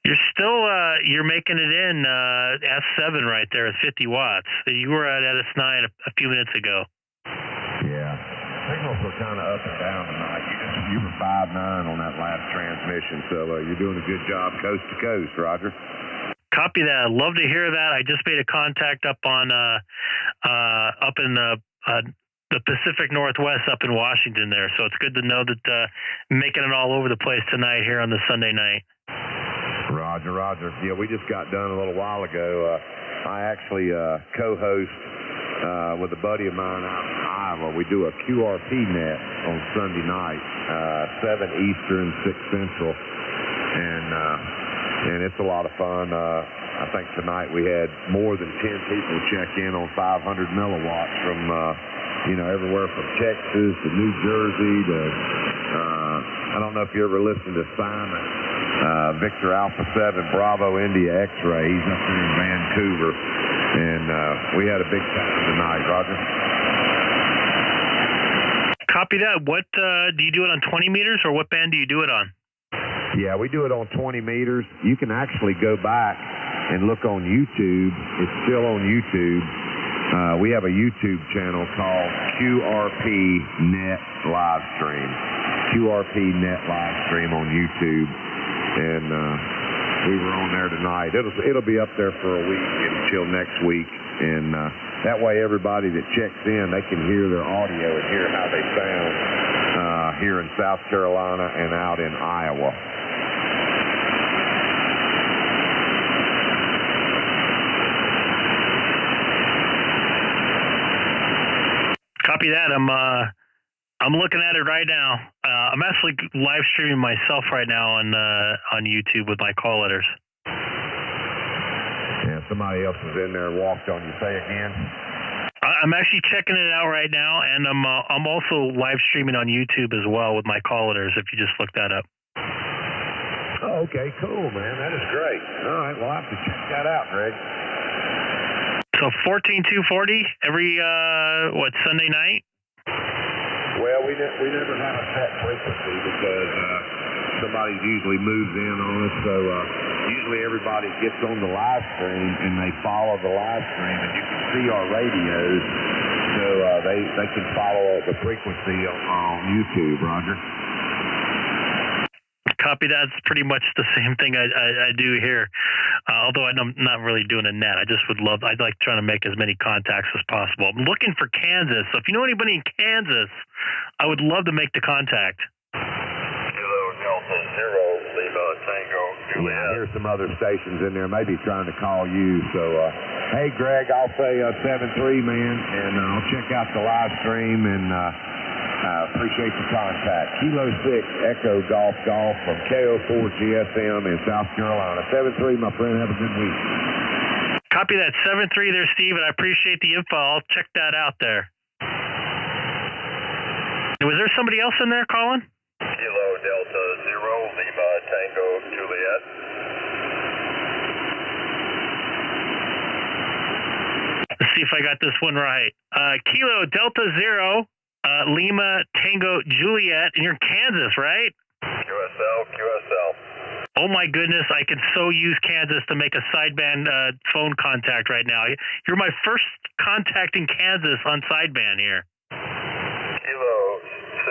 You're still, you're making it in S7 right there at 50 watts. You were at S9 a few minutes ago. Yeah. Signals were kind of up and down tonight. You were 5.9 on that last transmission, so you're doing a good job coast to coast, Roger. Copy that. I'd love to hear that. I just made a contact up on up in the Pacific Northwest up in Washington there. So it's good to know that making it all over the place tonight here on the Sunday night. Roger, Roger. Yeah, we just got done a little while ago. I actually co-host with a buddy of mine out in Iowa. We do a QRP net on Sunday night, 7 Eastern, 6 Central, and it's a lot of fun. I think tonight we had more than 10 people check in on 500 milliwatts from everywhere from Texas to New Jersey to I don't know if you ever listened to Simon, Victor Alpha 7 Bravo India X-Ray. He's up there in Vancouver, and we had a big time tonight, Roger. Copy that. What do you do it on 20 meters, or what band do you do it on? Yeah, we do it on 20 meters. You can actually go back and look on YouTube. It's still on YouTube. We have a YouTube channel called QRP Net Livestream. QRP Net Livestream on YouTube. And we were on there tonight. It'll be up there for a week until next week. And that way everybody that checks in, they can hear their audio and hear how they sound here in South Carolina and out in Iowa. Copy that. I'm looking at it right now. I'm actually live streaming myself right now on YouTube with my call letters. Yeah, somebody else is in there and walked on you. Say again. I'm actually checking it out right now, and I'm also live streaming on YouTube as well with my call letters. If you just look that up. Oh, okay, cool, man. That is great. All right, well, I'll have to check that out, Greg. So 14,240 every Sunday night? Well, we never have a set frequency because somebody usually moves in on us. So usually everybody gets on the live stream and they follow the live stream, and you can see our radios, so they can follow the frequency on YouTube. Roger. Copy that. It's pretty much the same thing I do here. Although I'm not really doing a net. I'd like trying to make as many contacts as possible. I'm looking for Kansas. So if you know anybody in Kansas, I would love to make the contact. Kilo Delta Zero Lima Tango Juliet. Yeah, here's some other stations in there maybe trying to call you. So, hey, Greg, I'll say 7-3, man, and I'll check out the live stream and appreciate the contact. Kilo 6 Echo Golf Golf from KO4 GSM in South Carolina. 7-3, my friend. Have a good week. Copy that. 7-3 there, Steve, and I appreciate the info. I'll check that out there. Was there somebody else in there calling? Kilo Delta Zero Lima Tango Juliet. Let's see if I got this one right. Kilo Delta Zero Lima Tango Juliet, and you're in Kansas, right? QSL. Oh my goodness, I could so use Kansas to make a sideband phone contact right now. You're my first contact in Kansas on sideband here. Kilo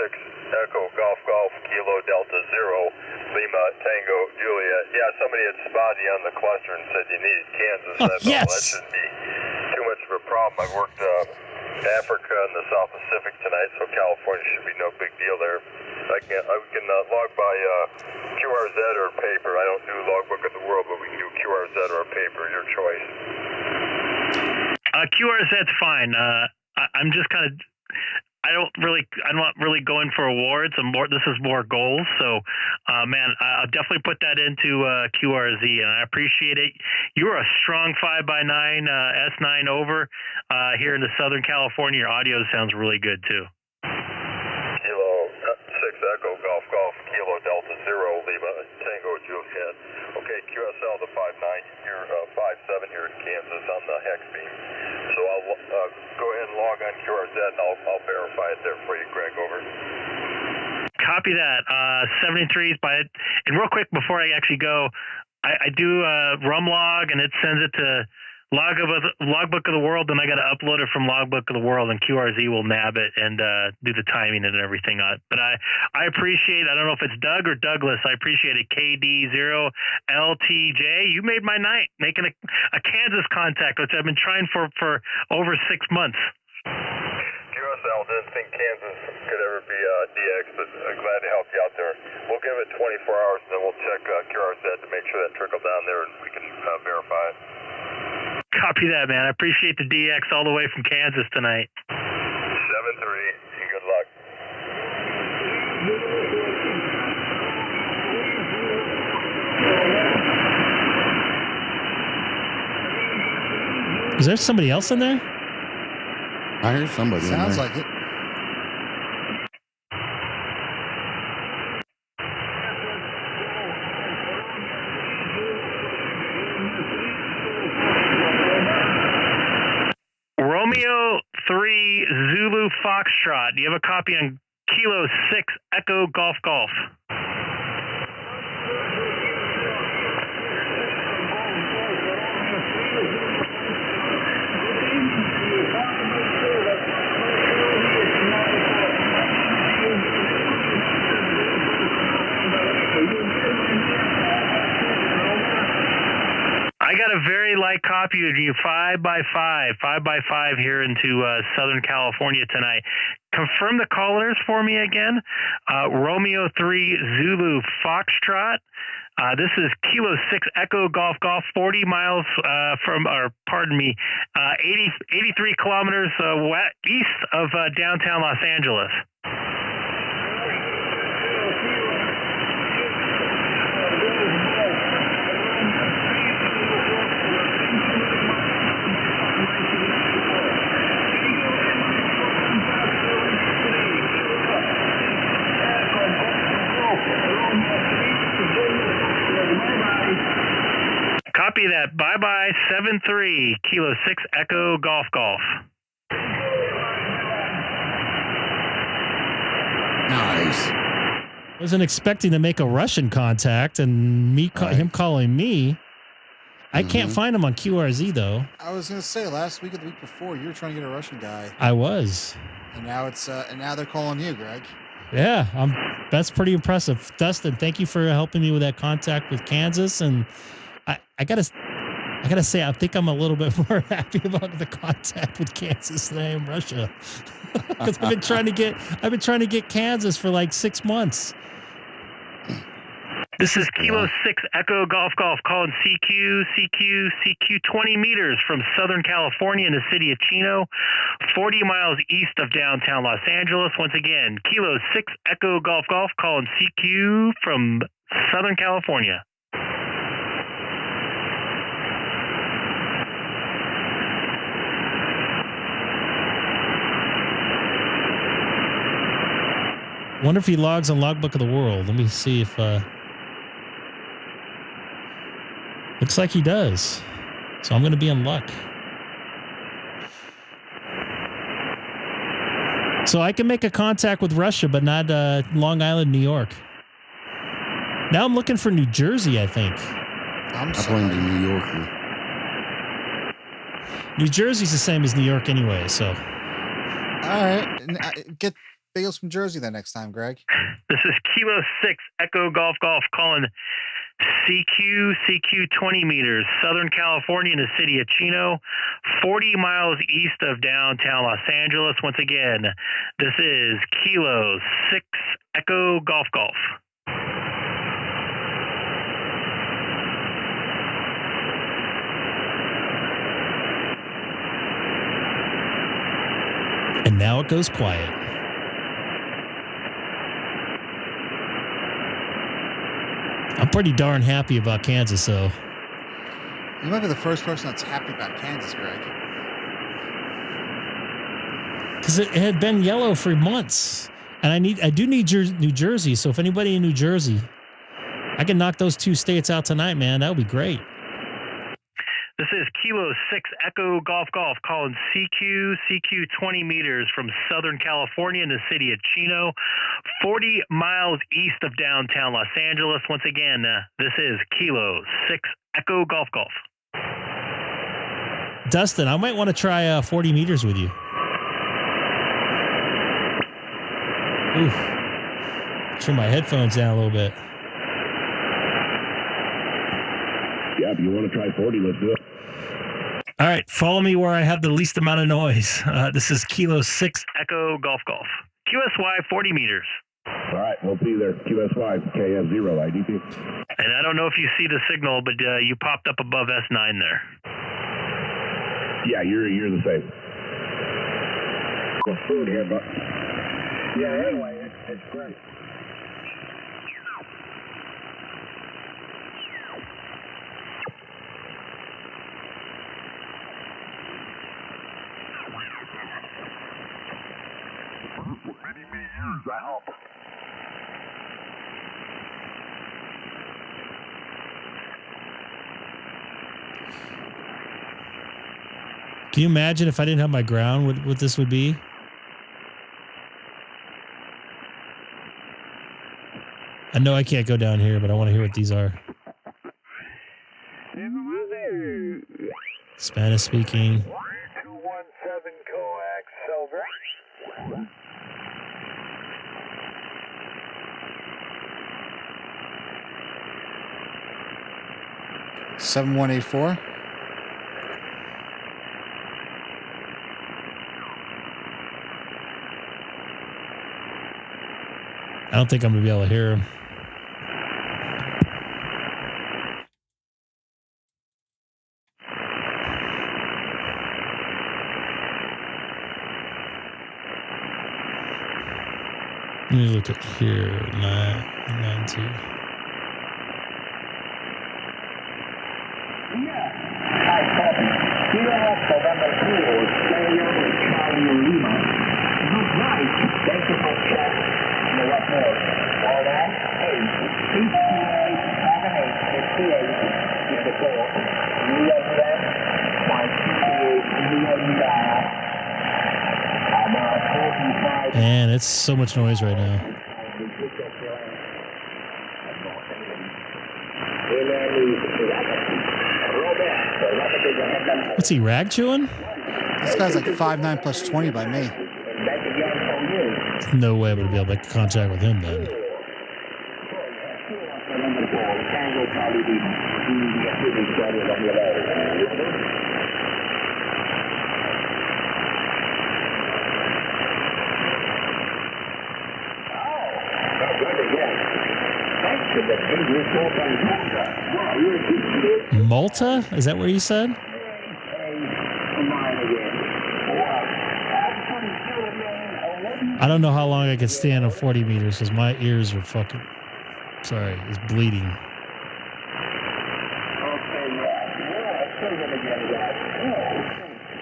6 Echo Golf Golf Kilo Delta Zero Lima Tango Juliet. Yeah, somebody had spotted you on the cluster and said you needed Kansas. Yes. That shouldn't be too much of a problem. I've worked Africa and the South Pacific tonight, so California should be no big deal there. I can log by QRZ or paper. I don't do logbook of the world, but we can do QRZ or paper. Your choice. QRZ's fine. I'm just kind of. I'm not really going for awards. This is more goals. So, man, I'll definitely put that into QRZ, and I appreciate it. You're a strong 5x9 S9 over here in the Southern California. Your audio sounds really good too. Kilo 6 Echo Golf Golf Kilo Delta Zero Lima Tango Juliet. Okay, QSL to 59. You're 57 here in Kansas on the hex beam. So I'll go ahead and log on QRZ and I'll verify it there for you, Greg. Over. Copy that. 73s by it. And real quick before I actually go, I do rum log, and it sends it to Logbook of the World, then I got to upload it from Logbook of the World, and QRZ will nab it and do the timing and everything on it. But I appreciate, I don't know if it's Doug or Douglas, I appreciate it. KD0LTJ, you made my night, making a Kansas contact, which I've been trying for over 6 months. QSL didn't think Kansas could ever be DX, but I'm glad to help you out there. We'll give it 24 hours, and then we'll check QRZ to make sure that trickled down there, and we can verify it. Copy that, man. I appreciate the DX all the way from Kansas tonight. 7-3, and good luck. Is there somebody else in there? I hear somebody. Sounds in there. like it. Romeo 3 Zulu Foxtrot. Do you have a copy on Kilo 6 Echo Golf Golf? I got a very light copy of you, 5x5 here into Southern California tonight. Confirm the callers for me again. Romeo 3 Zulu Foxtrot. This is Kilo 6 Echo Golf Golf, 40 miles 83 kilometers east of downtown Los Angeles. Copy that. Bye-bye, 7-3, Kilo 6 Echo Golf Golf. Nice. Wasn't expecting to make a Russian contact, and him calling me. I can't find him on QRZ though. I was gonna say last week or the week before you were trying to get a Russian guy, I was, and now it's and now they're calling you, Greg. yeah. That's pretty impressive, Dustin. Thank you for helping me with that contact with Kansas, and I gotta say I think I'm a little bit more happy about the contact with Kansas than I am Russia, because I've been trying to get Kansas for like 6 months. This is Kilo 6 Echo Golf Golf calling CQ 20 meters from Southern California in the city of Chino, 40 miles east of downtown Los Angeles. Once again, Kilo 6 Echo Golf Golf calling CQ from Southern California. Wonder if he logs on Logbook of the World. Let me see if looks like he does. So I'm going to be in luck. So I can make a contact with Russia, but not Long Island, New York. Now I'm looking for New Jersey, I think. I'm I blame the New Yorker. New Jersey's the same as New York anyway, so. All right, get bagels from Jersey then next time, Greg. This is Kilo 6 Echo Golf Golf calling CQ 20 meters, Southern California in the city of Chino, 40 miles east of downtown Los Angeles. Once again, this is Kilo 6 Echo Golf Golf. And now it goes quiet. I'm pretty darn happy about Kansas, though. You might be the first person that's happy about Kansas, Greg. Because it had been yellow for months. And I do need New Jersey. So if anybody in New Jersey, I can knock those two states out tonight, man. That would be great. This is Kilo 6 Echo Golf Golf calling CQ 20 meters from Southern California in the city of Chino, 40 miles east of downtown Los Angeles. Once again, this is Kilo 6 Echo Golf Golf. Dustin, I might want to try 40 meters with you. Oof. Turn my headphones down a little bit. Yeah, if you want to try 40, let's do it. All right, follow me where I have the least amount of noise. This is Kilo 6. Echo Golf Golf. QSY 40 meters. All right, we'll see you there. QSY, KF0, IDP. And I don't know if you see the signal, but you popped up above S9 there. Yeah, you're the same. Well, food here, but yeah, anyway, it's great. Many years, I hope. Can you imagine if I didn't have my ground, what this would be? I know I can't go down here, but I want to hear what these are. Spanish speaking. 217 coax silver. 7184. I don't think I'm going to be able to hear him. Let me look at here. 992. Man, it's so much noise right now. What's he, rag chewing? This guy's like 5'9" plus 20 by me. No way I'm going to be able to make contact with him then. Malta? Is that where you said? I don't know how long I can stand on 40 meters because my ears are fucking, sorry, it's bleeding.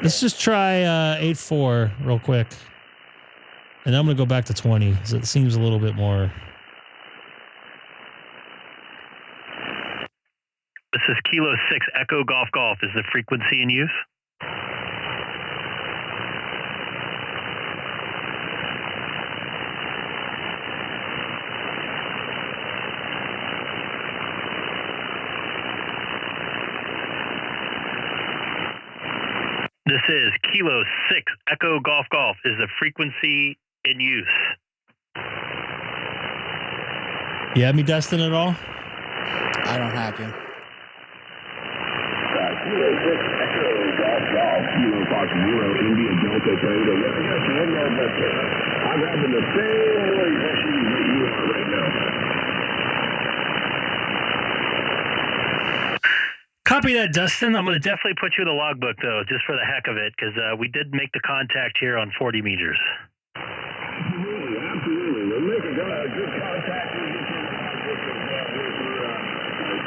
Let's just try 8.4 real quick. And then I'm going to go back to 20 because it seems a little bit more. This is Kilo 6 Echo Golf Golf. Is the frequency in use? This is Kilo 6 Echo Golf Golf. Is the frequency in use? You have me, Dustin, at all? I don't have you. Kilo 6 Echo Golf Golf, Kilo Fox 0, India Delta Tango. I'm having the same noise issues that you are right now. Copy that, Dustin. I'm going to definitely put you in the logbook, though, just for the heck of it, because we did make the contact here on 40 meters. Absolutely, absolutely. We'll make a good contact with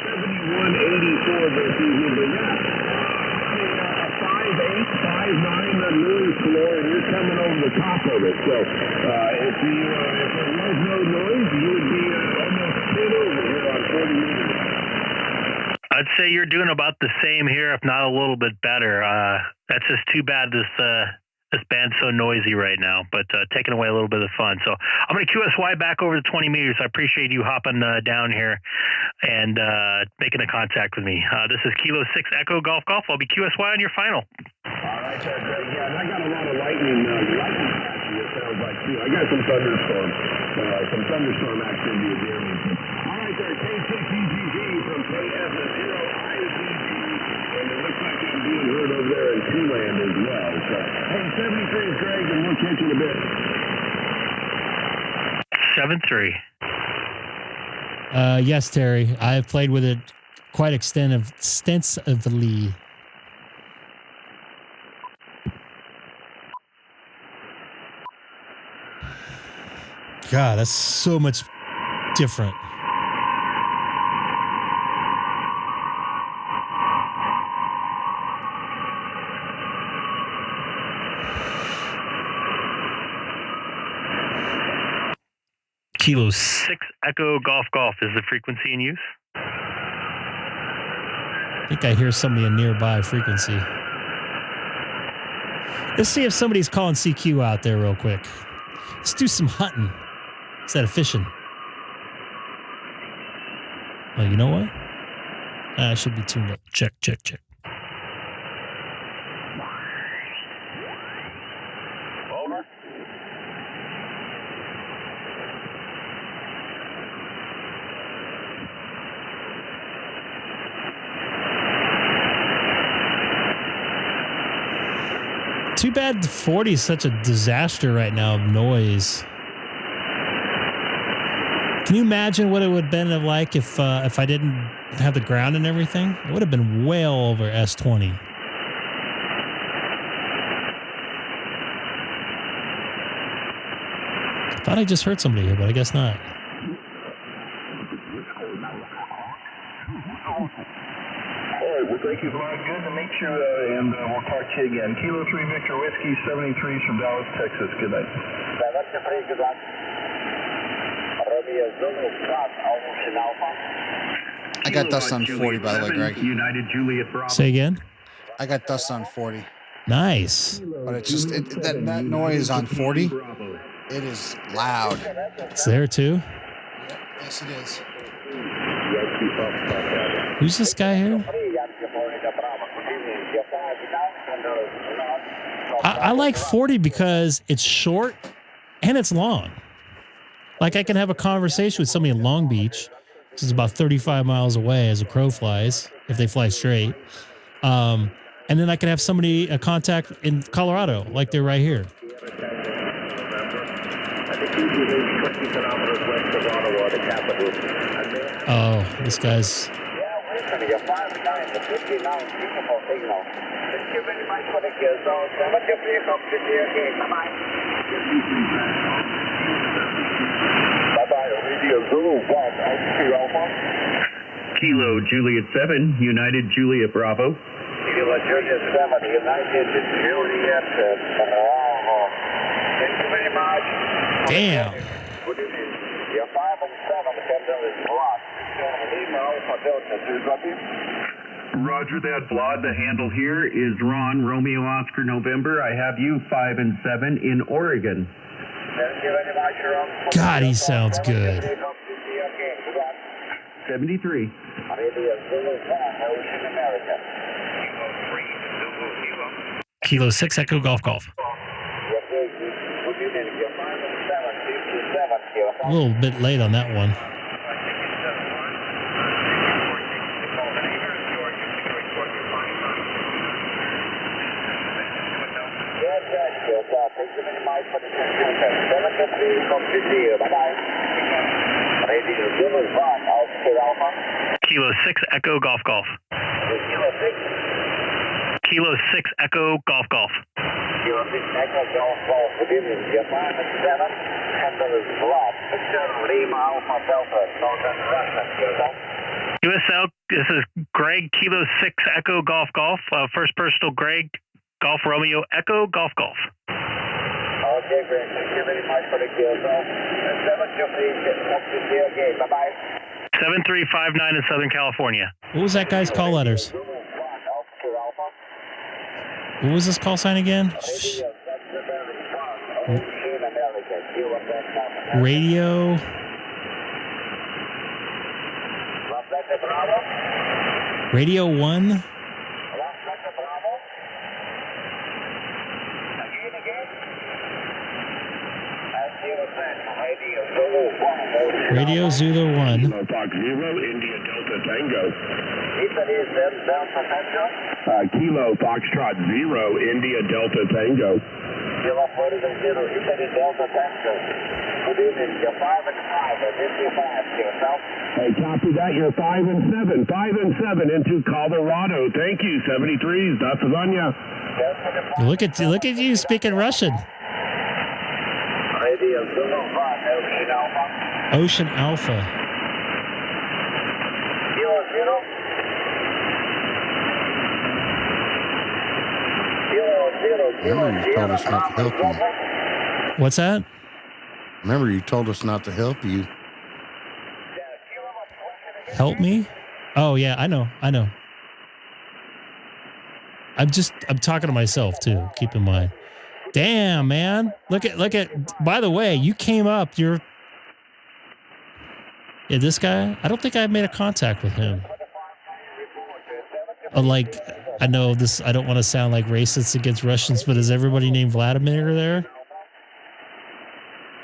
7184 versus you. A 5'8", 5'9", that moves floor, and you're coming over the top of it. So if there was no noise, you would be almost spin over here on 40 meters. I'd say you're doing about the same here, if not a little bit better. That's just too bad this This band's so noisy right now, but taking away a little bit of the fun. So I'm going to QSY back over to 20 meters. I appreciate you hopping down here and making a contact with me. This is Kilo 6 Echo Golf Golf. I'll be QSY on your final. All right, Greg. Yeah, and I got a lot of lightning action, it sounds like, too. I got some thunderstorm activity there. All right, there, K6EGG from KF0 IC. And it looks like I'm being heard over there in Sealand as well. So, hey, 73, Greg, and we'll catch you in a bit. 7-3. Yes, Terry. I have played with it quite extensively. God, that's so much different. Kilo 6 Echo Golf Golf is the frequency in use. I think I hear somebody a nearby frequency. Let's see if somebody's calling CQ out there real quick. Let's do some hunting instead of fishing. Oh, you know what? I should be tuned up. Check. Over. Too bad 40 is such a disaster right now of noise. Can you imagine what it would have been like if I didn't have the ground and everything? It would have been well over S20. I thought I just heard somebody here, but I guess not. All right, well, thank you, Brian. Good to meet you, and we'll talk to you again. Kilo 3 Victor Whiskey, 73 from Dallas, Texas. Good night. I got dust on 40, by the way, Greg. United Juliet Bravo. Say again? I got dust on 40. Nice. But it's just, that noise on 40, it is loud. It's there too? Yes, it is. Who's this guy here? I like 40 because it's short and it's long. Like I can have a conversation with somebody in Long Beach, which is about 35 miles away as a crow flies, if they fly straight. And then I can have somebody, a contact in Colorado, like they're right here. Oh, this guy's... Kilo Juliet 7, United Juliet Bravo. Kilo Juliet 7, United Juliet Bravo. Thank you very much. Damn. Good evening. Your 5 and 7 handle is blocked. Lima Alpha Delta, do you copy? Roger that, Vlad. The handle here is Ron, Romeo Oscar November. I have you 5 and 7 in Oregon. Thank you very much, Ron. God, he sounds good. 73. Kilo 6 Echo Golf Golf. A little bit late on that one. Kilo 6 Echo Golf Golf. Kilo 6 Echo Golf Golf. Kilo 6 Echo Golf Golf. Good evening. Your 5 and 7 handle is blocked. Victor Lima Alpha Delta, Northern Russia. USL, this is Greg, Kilo 6 Echo Golf Golf. First personal Greg, Golf Romeo Echo Golf Golf. Okay, Greg. Thank you very much for the kill. 7-3, okay. Bye-bye. 7359 in Southern California. What was that guy's call letters? What was this call sign again? Radio. Radio 1. Radio Zulu 1. Fox 0, India Delta Tango. Kilo Foxtrot 0, India Delta Tango. Hey, copy that. You're 5 and 7. 5 and 7 into Colorado. Thank you. 73s. That's Vanya. Look at you speaking Russian. Ocean Alpha. Remember you told us not to help you. What's that? Remember you told us not to help you. Help me? Oh yeah, I know. I'm talking to myself too. Keep in mind. Damn, man. Look at, by the way, you came up, yeah, this guy, I don't think I made a contact with him. Like, I know this, I don't want to sound like racist against Russians, but is everybody named Vladimir there?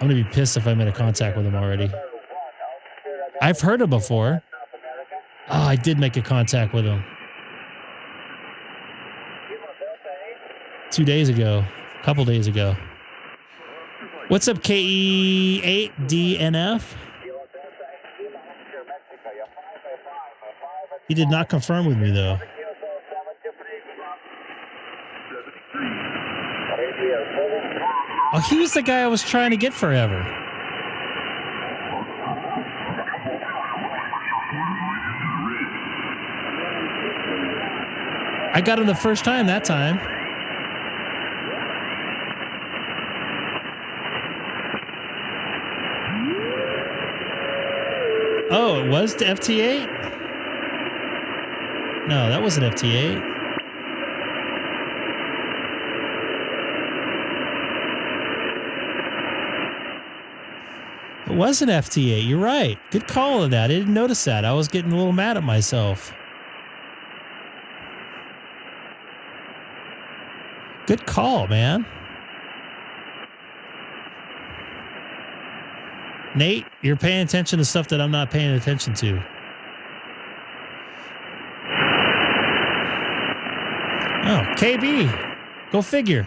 I'm going to be pissed if I made a contact with him already. I've heard him before. Oh, I did make a contact with him. 2 days ago. A couple days ago. What's up, K6EGG DNF? He did not confirm with me, though. Oh, he was the guy I was trying to get forever. I got him the first time that time. Oh, it was the FT8? No, that wasn't FT8. It wasn't FT8. You're right. Good call on that. I didn't notice that. I was getting a little mad at myself. Good call, man. Nate, you're paying attention to stuff that I'm not paying attention to. Oh, KB. Go figure.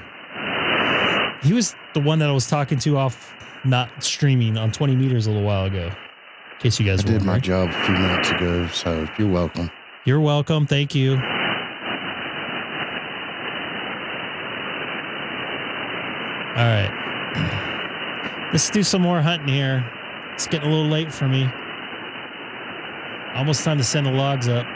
He was the one that I was talking to off not streaming on 20 meters a little while ago. In case you guys did my job a few minutes ago, so you're welcome. You're welcome. Thank you. All right. Let's do some more hunting here. It's getting a little late for me. Almost time to send the logs up.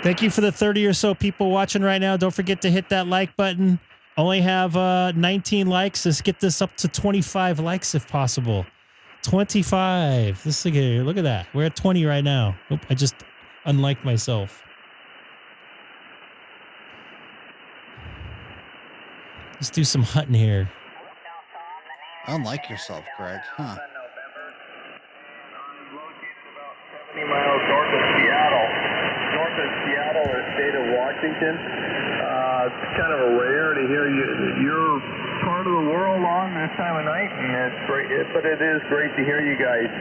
Thank you for the 30 or so people watching right now. Don't forget to hit that like button. Only have 19 likes. Let's get this up to 25 likes if possible. 25. This thing here. Look at that. We're at 20 right now. Oop, I just unliked myself. Let's do some hunting here. Unlike yourself, Greg, huh? 70 miles north of Seattle. North of Seattle or state of Washington. It's kind of a rare to hear your part of the world on this time of night, and it's great. But it is great to hear you guys.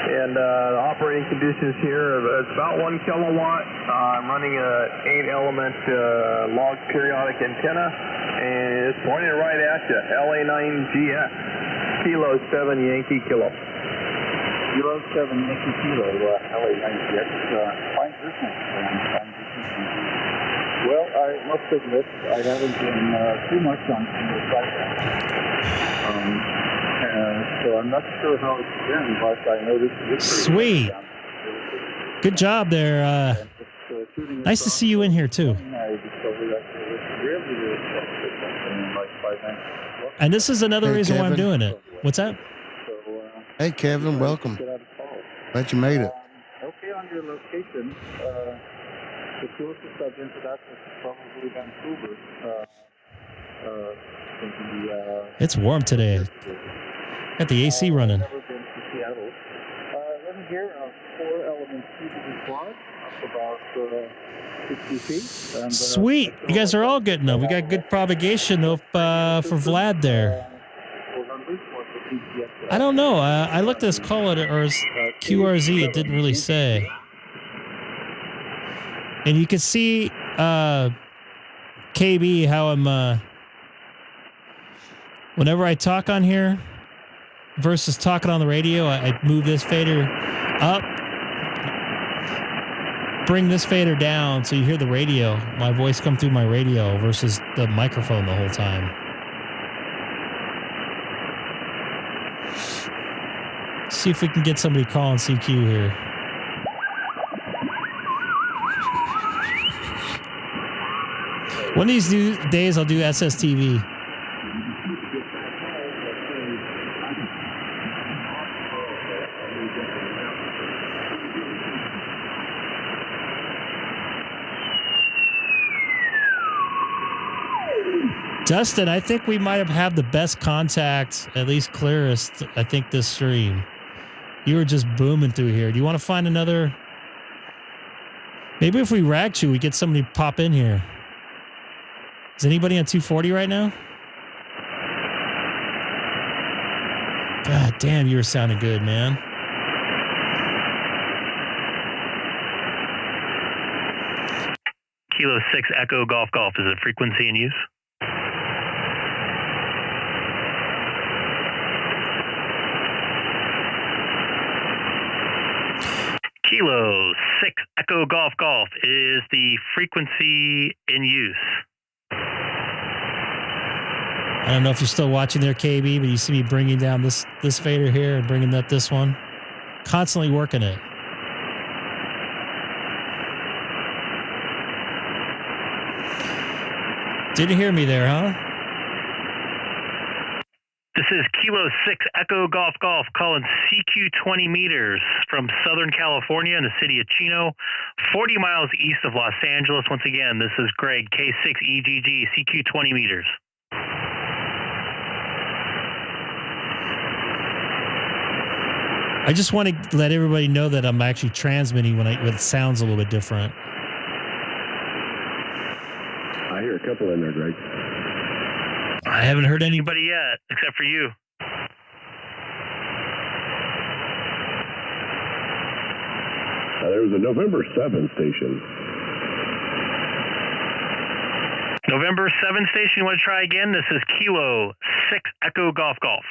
And the operating conditions here, it's about 1 kilowatt. I'm running a 8-element log periodic antenna, and it's pointed right at you. LA9GX, Kilo 7 Yankee Kilo. Kilo 7 Yankee Kilo, LA9GX. Fine business. Well, I must admit, I haven't been too much on the site. So I'm not sure how it's been, but I noticed this. Sweet. Good job there. Nice to see you in here, too. And this is another reason why I'm doing it. What's that? Hey, Kevin, welcome. Glad you made it. Okay, on your location, the closest I've been to that was probably Vancouver. It's warm today. Got the AC running. Never been to Seattle. Living here, 4 elements CBD quad, up about 60 feet. And, Sweet. You guys are all getting them. We got good propagation up for Vlad there. I don't know. I looked at this call it or QRZ. It didn't really say. And you can see KB how I'm whenever I talk on here versus talking on the radio, I move this fader up, bring this fader down so you hear the radio, my voice come through my radio versus the microphone the whole time. See if we can get somebody calling CQ here. One of these days I'll do SSTV. Dustin, I think we might have had the best contact, at least clearest, I think, this stream. You were just booming through here. Do you want to find another? Maybe if we rag chew, we get somebody to pop in here. Is anybody on 240 right now? God damn, you were sounding good, man. Kilo 6 Echo Golf Golf is a frequency in use. Kilo 6 Echo Golf Golf is the frequency in use. I don't know if you're still watching there, KB, but you see me bringing down this fader here and bringing up this one. Constantly working it. Didn't hear me there, huh? This is Kilo 6 Echo Golf Golf calling CQ 20 meters from Southern California in the city of Chino, 40 miles east of Los Angeles. Once again, this is Greg, K6EGG, CQ 20 meters. I just want to let everybody know that I'm actually transmitting when it sounds a little bit different. I hear a couple in there, Greg. I haven't heard any. Anybody yet, except for you. There was a November 7 station. November 7 station, you want to try again? This is Kilo 6 Echo Golf Golf.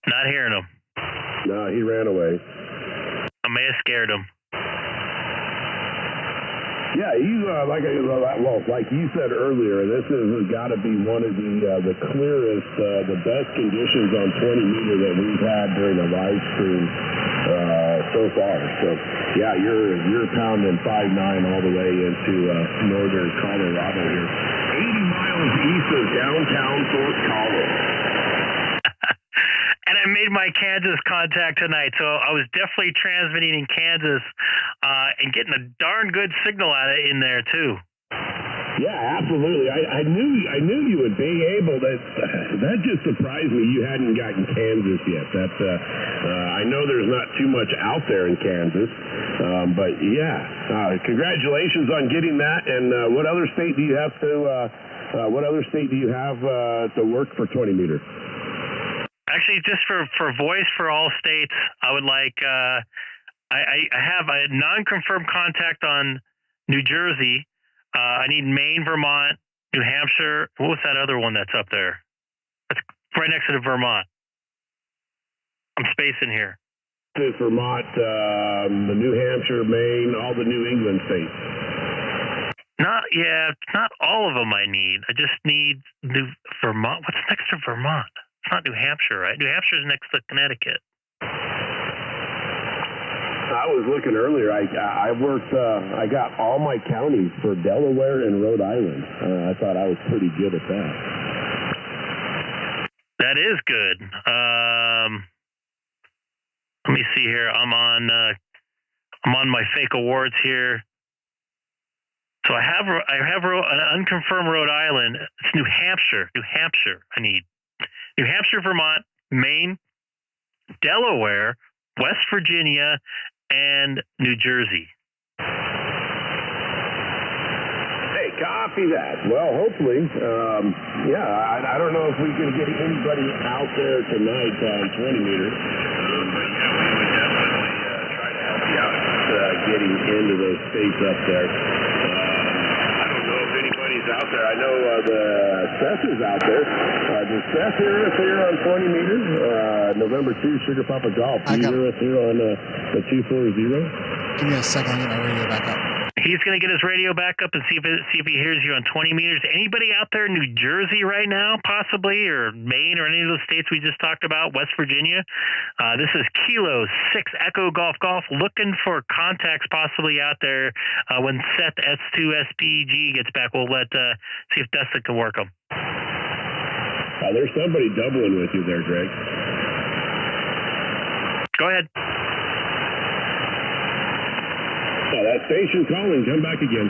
Not hearing him. No, he ran away. I may have scared him. Yeah, like you said earlier, this has got to be one of the clearest, the best conditions on 20 meter that we've had during a live stream so far. So yeah, you're pounding 5.9 all the way into northern Colorado here, 80 miles east of downtown Fort Collins. And I made my Kansas contact tonight, so I was definitely transmitting in Kansas and getting a darn good signal out of it in there too. Yeah, absolutely. I knew you would be able to. That just surprised me. You hadn't gotten Kansas yet. That's I know there's not too much out there in Kansas, but yeah. Congratulations on getting that. And what other state do you have to? What other state do you have to work for 20 meter? Actually, just for voice for all states, I would like. I have a non-confirmed contact on New Jersey. I need Maine, Vermont, New Hampshire. What was that other one that's up there? That's right next to the Vermont. I'm spacing here. It's Vermont, the New Hampshire, Maine, all the New England states. Not all of them I need. I just need New Vermont. What's next to Vermont? It's not New Hampshire, right? New Hampshire's next to Connecticut. I was looking earlier. I worked. I got all my counties for Delaware and Rhode Island. I thought I was pretty good at that. That is good. Let me see here. I'm on my fake awards here. So I have an unconfirmed Rhode Island. It's New Hampshire. I need New Hampshire, Vermont, Maine, Delaware, West Virginia, and New Jersey. Hey, copy that. Well, hopefully, I don't know if we can get anybody out there tonight on 20 meters. But yeah, we would definitely try to help you out getting into those states up there. I don't know if anybody's out there. I know the Seth is out there. Does Seth hear us here on 20 meters? November 2, Sugar Papa Golf. Do you hear us here on the 240? Give me a second. I'll get my radio back up. He's going to get his radio back up and see if he hears you on 20 meters. Anybody out there in New Jersey right now, possibly, or Maine, or any of those states we just talked about, West Virginia? This is Kilo 6 Echo Golf Golf, looking for contacts possibly out there. When Seth S2SPG gets back, we'll see if Dustin can work them. There's somebody doubling with you there, Greg. Go ahead. That station calling. Come back again.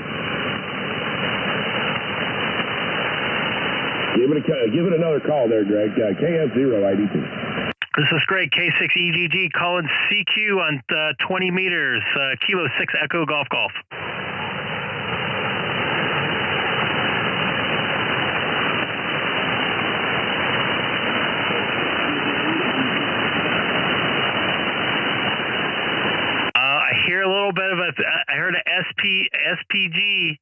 Give it another call there, Greg. KF0 IDT. This is Greg, K6EGG, calling CQ on 20 meters, Kilo 6 Echo Golf Golf. Hear a little bit of I heard a SPG.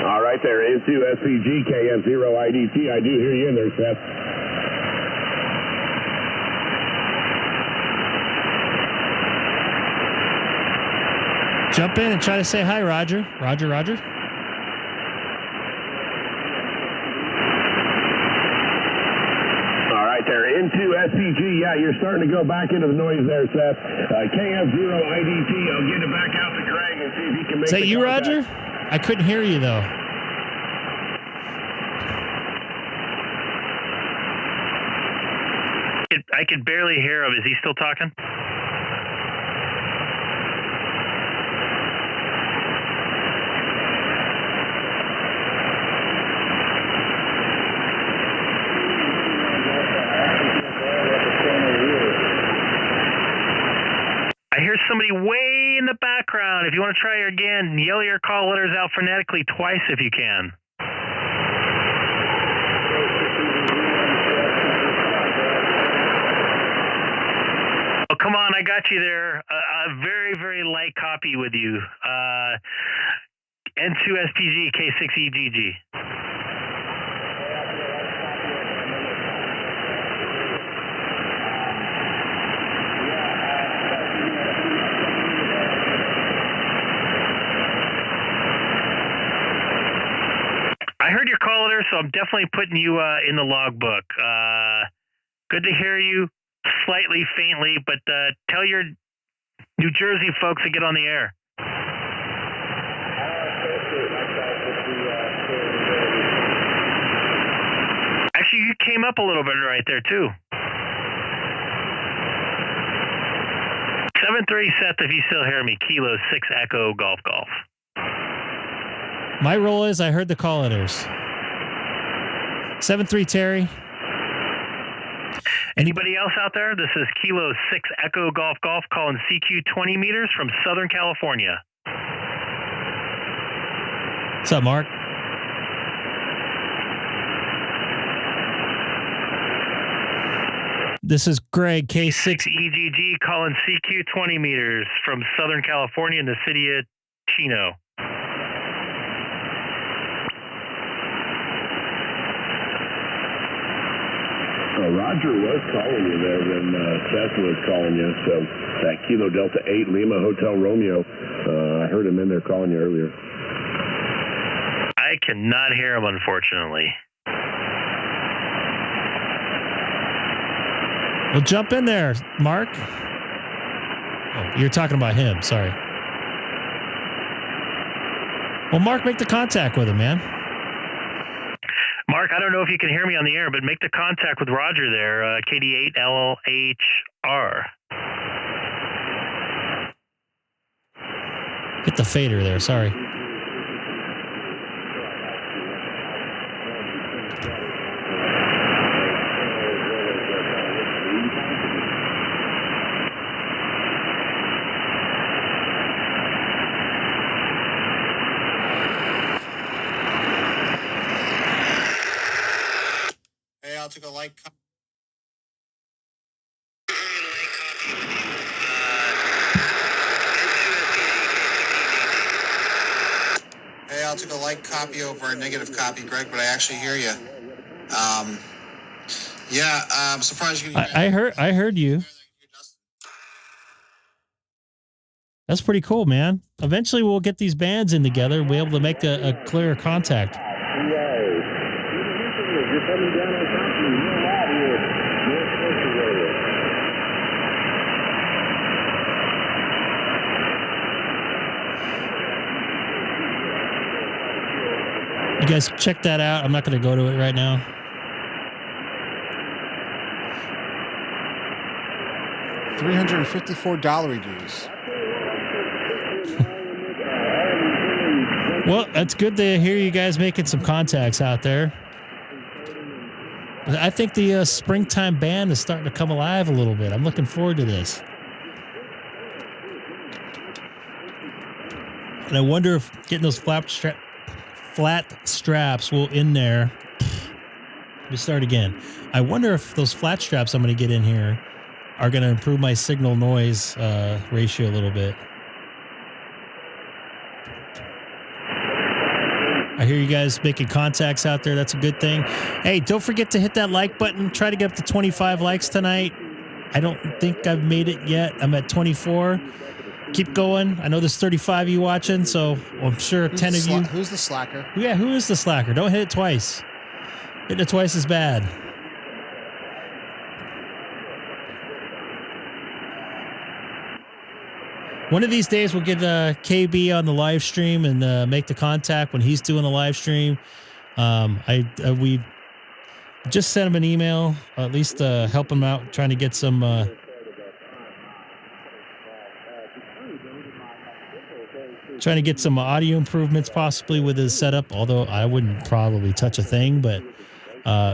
All right, there into SPG KF0 IDT. I do hear you in there, Seth. Jump in and try to say hi, Roger. Roger. There into SPG. Yeah, you're starting to go back into the noise there, Seth. KF0 IDT. I'll get it back out to Greg and see if he can make. Is that you, contact. Roger? I couldn't hear you though. I could barely hear him. Is he still talking? I hear somebody way in the background. If you want to try again, yell your call letters out phonetically twice if you can. Oh, come on, I got you there. A very, very light copy with you. N2SPG, K6EGG. I heard your call letter, so I'm definitely putting you in the logbook. Good to hear you, slightly faintly, but tell your New Jersey folks to get on the air. Actually, you came up a little bit right there, too. 7-3 Seth, if you still hear me, Kilo 6 Echo Golf Golf. My role is I heard the call letters. 7-3 Terry. Anybody else out there? This is Kilo 6 Echo Golf Golf calling CQ 20 meters from Southern California. What's up, Mark? This is Greg, K6EGG calling CQ 20 meters from Southern California in the city of Chino. Roger was calling you there when Seth was calling you. So that Kilo Delta 8 Lima Hotel Romeo, I heard him in there calling you earlier. I cannot hear him, unfortunately. Well, jump in there, Mark. Oh, you're talking about him. Sorry. Well, Mark, make the contact with him, man. Mark, I don't know if you can hear me on the air, but make the contact with Roger there, KD8 LHR. Hit the fader there, sorry. Hey, I'll take a like. Hey, I'll take a like copy over a negative copy, Greg, but I actually hear you. Yeah, I'm surprised you. I heard you. That's pretty cool, man. Eventually, we'll get these bands in together and be able to make a clearer contact. You're coming down on top of me. You're out here. You guys check that out. I'm not going to go to it right now. $354 reviews. Well, that's good to hear you guys making some contacts out there. I think the springtime band is starting to come alive a little bit. I'm looking forward to this. And I wonder if getting those flat straps will in there. Let me start again. I wonder if those flat straps I'm going to get in here are going to improve my signal noise ratio a little bit. I hear you guys making contacts out there. That's a good thing. Hey, don't forget to hit that like button. Try to get up to 25 likes tonight. I don't think I've made it yet. I'm at 24. Keep going. I know there's 35 of you watching, so I'm sure 10 of you. Who's the slacker? Yeah, who is the slacker? Don't hit it twice. Hitting it twice is bad. One of these days, we'll get KB on the live stream and make the contact when he's doing a live stream. We just sent him an email, or at least help him out, trying to get some. Trying to get some audio improvements possibly with his setup, although I wouldn't probably touch a thing, but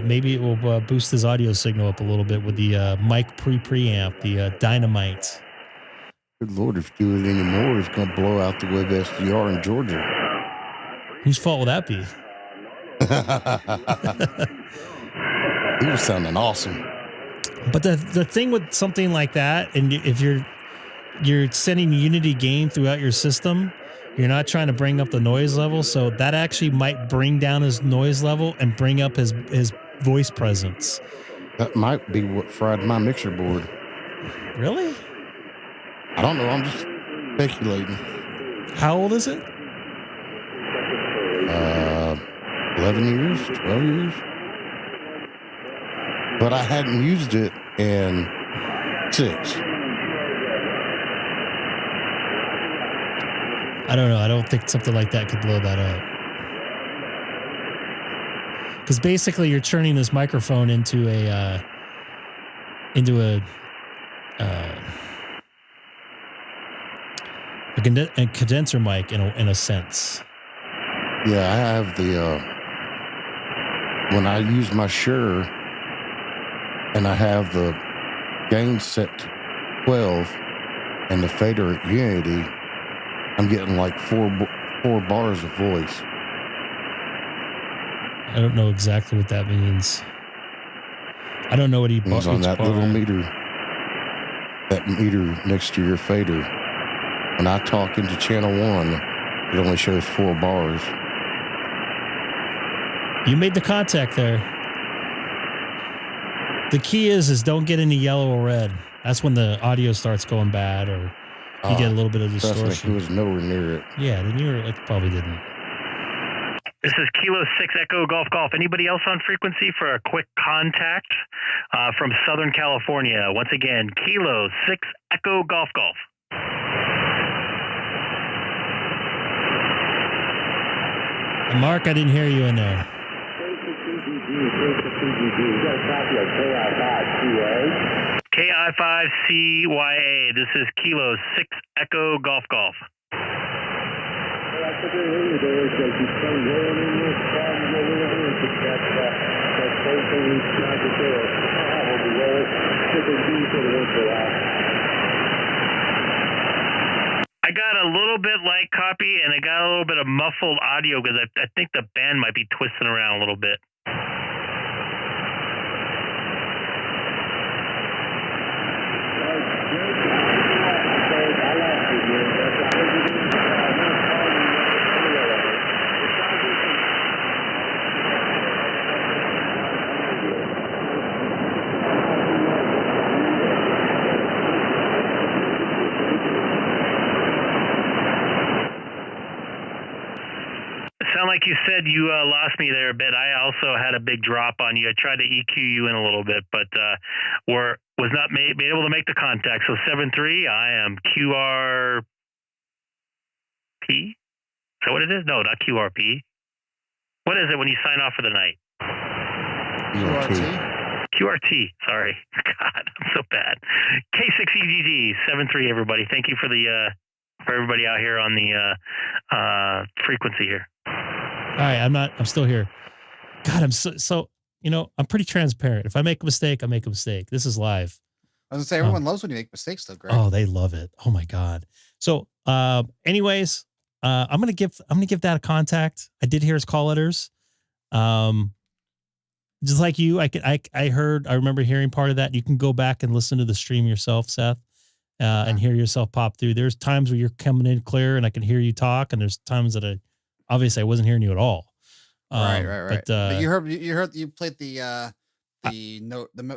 maybe it will boost his audio signal up a little bit with the mic preamp, the Dynamite. Good Lord, if you do it anymore, it's going to blow out the web SDR in Georgia. Whose fault will that be? He was sounding awesome. But the thing with something like that, and if you're sending unity gain throughout your system, you're not trying to bring up the noise level, so that actually might bring down his noise level and bring up his voice presence. That might be what fried my mixer board. Really? I don't know. I'm just speculating. How old is it? 11 years, 12 years. But I hadn't used it in 6. I don't know. I don't think something like that could blow that up. Because basically you're turning this microphone into a condenser mic in a sense. Yeah, I have the when I use my Shure and I have the gain set to 12 and the fader at unity, I'm getting like four bars of voice. I don't know exactly what that means. I don't know what he means on that little meter. That meter next to your fader. When I talk into channel 1, it only shows 4 bars. You made the contact there. The key is don't get any yellow or red. That's when the audio starts going bad, or you get a little bit of distortion. It was nowhere near it. Yeah, then it probably didn't. This is Kilo 6 Echo Golf Golf. Anybody else on frequency for a quick contact from Southern California? Once again, Kilo 6 Echo Golf Golf. Mark, I didn't hear you in there. K6EGG. You got a copy of KI5CA? KI5CYA. This is Kilo 6 Echo Golf Golf. Well, I figured earlier there is that you come rolling in this problem over there. It's that same thing we tried to do. We'll be rolling. Chicken beef for the one for that. I got a little bit light copy, and I got a little bit of muffled audio because I think the band might be twisting around a little bit. Sound like you said you lost me there a bit. I also had a big drop on you. I tried to EQ you in a little bit, but was not able to make the contact. So 7-3, I am QRP. Is that what it is? No, not QRP. What is it when you sign off for the night? QRT. Sorry. God, I'm so bad. K6EGG 7-3. Everybody, thank you for everybody out here on the frequency here. All right, I'm still here. God, I'm so I'm pretty transparent. If I make a mistake, I make a mistake. This is live. I was gonna say everyone loves when you make mistakes though, Greg. Oh, they love it. Oh my God. So anyways, I'm gonna give that a contact. I did hear his call letters. Just like you, I remember hearing part of that. You can go back and listen to the stream yourself, Seth, and hear yourself pop through. There's times where you're coming in clear and I can hear you talk, and there's times that obviously I wasn't hearing you at all. Right. But you played the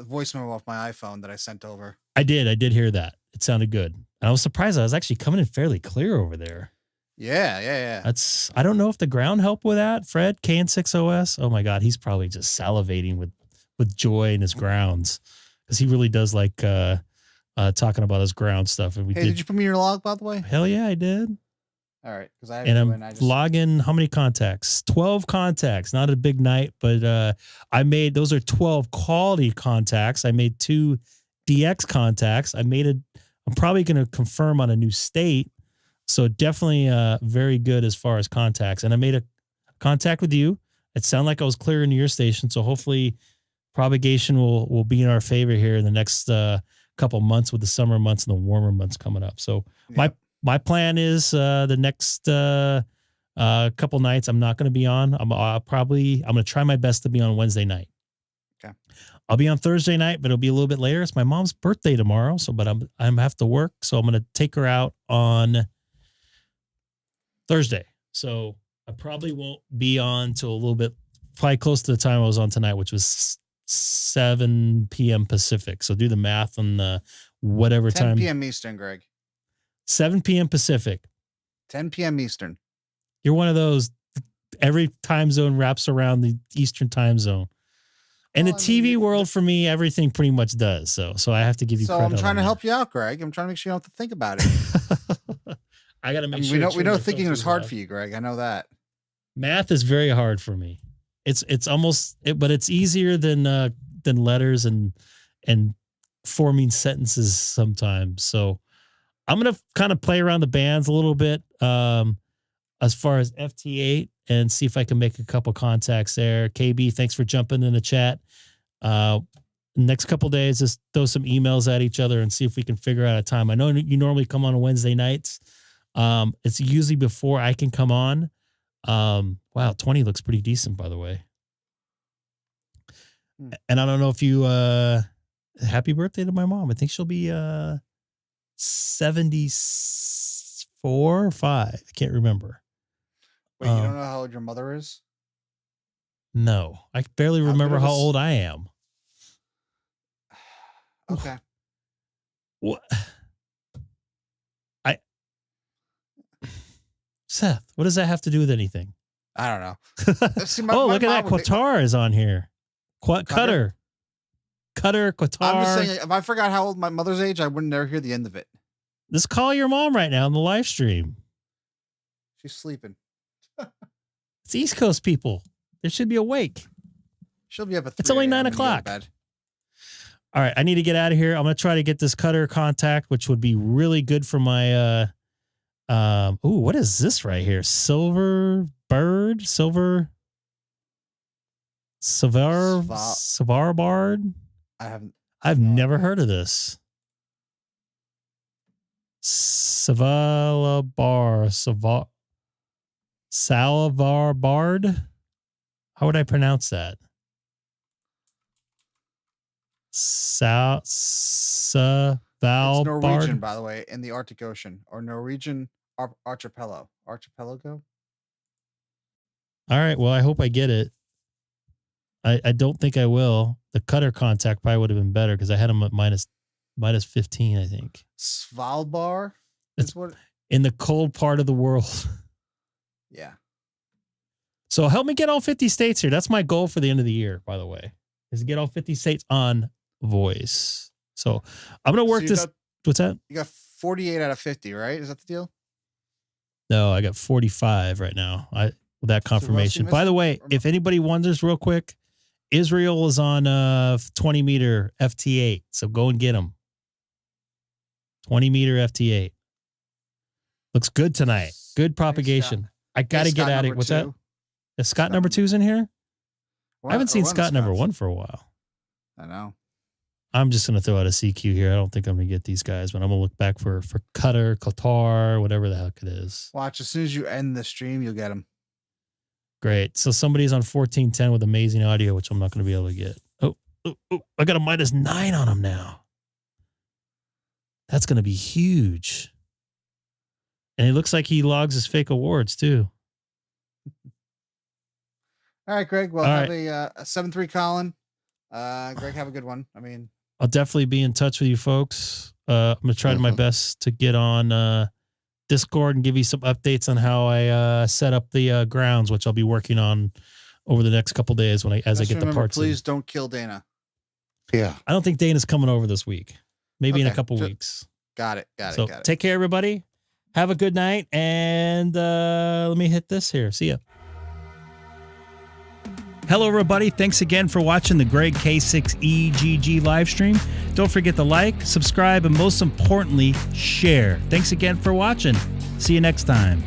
voice memo off my iPhone that I sent over. I did hear that. It sounded good. And I was surprised. I was actually coming in fairly clear over there. Yeah. I don't know if the ground helped with that. Fred, KN6OS. Oh my God. He's probably just salivating with joy in his grounds, because he really does like talking about his ground stuff. And did you put me in your log, by the way? Hell yeah, I did. All right. I'm logging how many contacts? 12 contacts. Not a big night, but those are 12 quality contacts. I made 2 DX contacts. I'm probably going to confirm on a new state. So definitely very good as far as contacts. And I made a contact with you. It sounded like I was clear into your station. So hopefully propagation will be in our favor here in the next couple months, with the summer months and the warmer months coming up. So my plan is the next couple nights I'm not going to be on. I'm going to try my best to be on Wednesday night. Okay. I'll be on Thursday night, but it'll be a little bit later. It's my mom's birthday tomorrow. But I'm have to work. So I'm going to take her out on Thursday. So I probably won't be on till a little bit, probably close to the time I was on tonight, which was 7 p.m. Pacific. So do the math on whatever 10 time. 10 p.m. Eastern, Greg. 7 p.m. Pacific. 10 p.m. Eastern. You're one of those, every time zone wraps around the Eastern time zone. And the TV world, for me, everything pretty much does. So I have to give you credit. So I'm trying to help you out, Greg. I'm trying to make sure you don't have to think about it. I got to make sure. We know thinking is hard for you, Greg. I know that. Math is very hard for me. It's almost, but it's easier than letters and forming sentences sometimes. So I'm going to kind of play around the bands a little bit as far as FT8 and see if I can make a couple contacts there. KB, thanks for jumping in the chat. Next couple days, just throw some emails at each other and see if we can figure out a time. I know you normally come on Wednesday nights. It's usually before I can come on. Wow, 20 looks pretty decent, by the way. And I don't know if you happy birthday to my mom. I think she'll be 74 or 5. I can't remember. Wait, you don't know how old your mother is? No, I barely remember how old I am. Okay. What? Seth, what does that have to do with anything? I don't know. See, look at that. Qatar is on here. Qatar, Qatar. I'm just saying, if I forgot how old my mother's age, I wouldn't ever hear the end of it. Just call your mom right now on the live stream. She's sleeping. It's East Coast people. They should be awake. She'll be up at 3 It's only a.m. 9 when you go to o'clock. bed. All right, I need to get out of here. I'm going to try to get this cutter contact, which would be really good for my, what is this right here? Silver Savarbard? I've never heard of this. Salvarbard? How would I pronounce that? It's Norwegian, Svalbard. by the way, in the Arctic Ocean, or Norwegian archipelago. Archipelago? All right, well, I hope I get it. I don't think I will. The cutter contact probably would have been better because I had them at minus 15, I think. Svalbard? That's what in the cold part of the world. Yeah. So help me get all 50 states here. That's my goal for the end of the year, by the way, is to get all 50 states on voice. So I'm going to work this. What's that? You got 48 out of 50, right? Is that the deal? No, I got 45 right now. With that confirmation. By the way, if anybody wonders real quick, Israel is on 20 meter FT8. So go and get them. 20 meter FT8. Looks good tonight. Good propagation. I got to get at it. What's that? Is Scott number 2's in here? I haven't seen Scott number 1 for a while. I know. I'm just going to throw out a CQ here. I don't think I'm going to get these guys, but I'm going to look back for Cutter, Qatar, whatever the heck it is. Watch, as soon as you end the stream, you'll get them. Great. So somebody's on 1410 with amazing audio, which I'm not going to be able to get. Oh, I got a minus 9 on him now. That's going to be huge. And it looks like he logs his fake awards too. All right, Greg. Well, have a 7-3 Colin. Greg, have a good one. I mean, I'll definitely be in touch with you folks. I'm going to try my best to get on Discord and give you some updates on how I set up the grounds, which I'll be working on over the next couple of days as I get the parts. Please don't kill Dana. Yeah. I don't think Dana's coming over this week. Maybe in a couple weeks. Got it. So take care, everybody. Have a good night. And let me hit this here. See ya. Hello, everybody. Thanks again for watching the Greg K6EGG live stream. Don't forget to like, subscribe, and most importantly, share. Thanks again for watching. See you next time.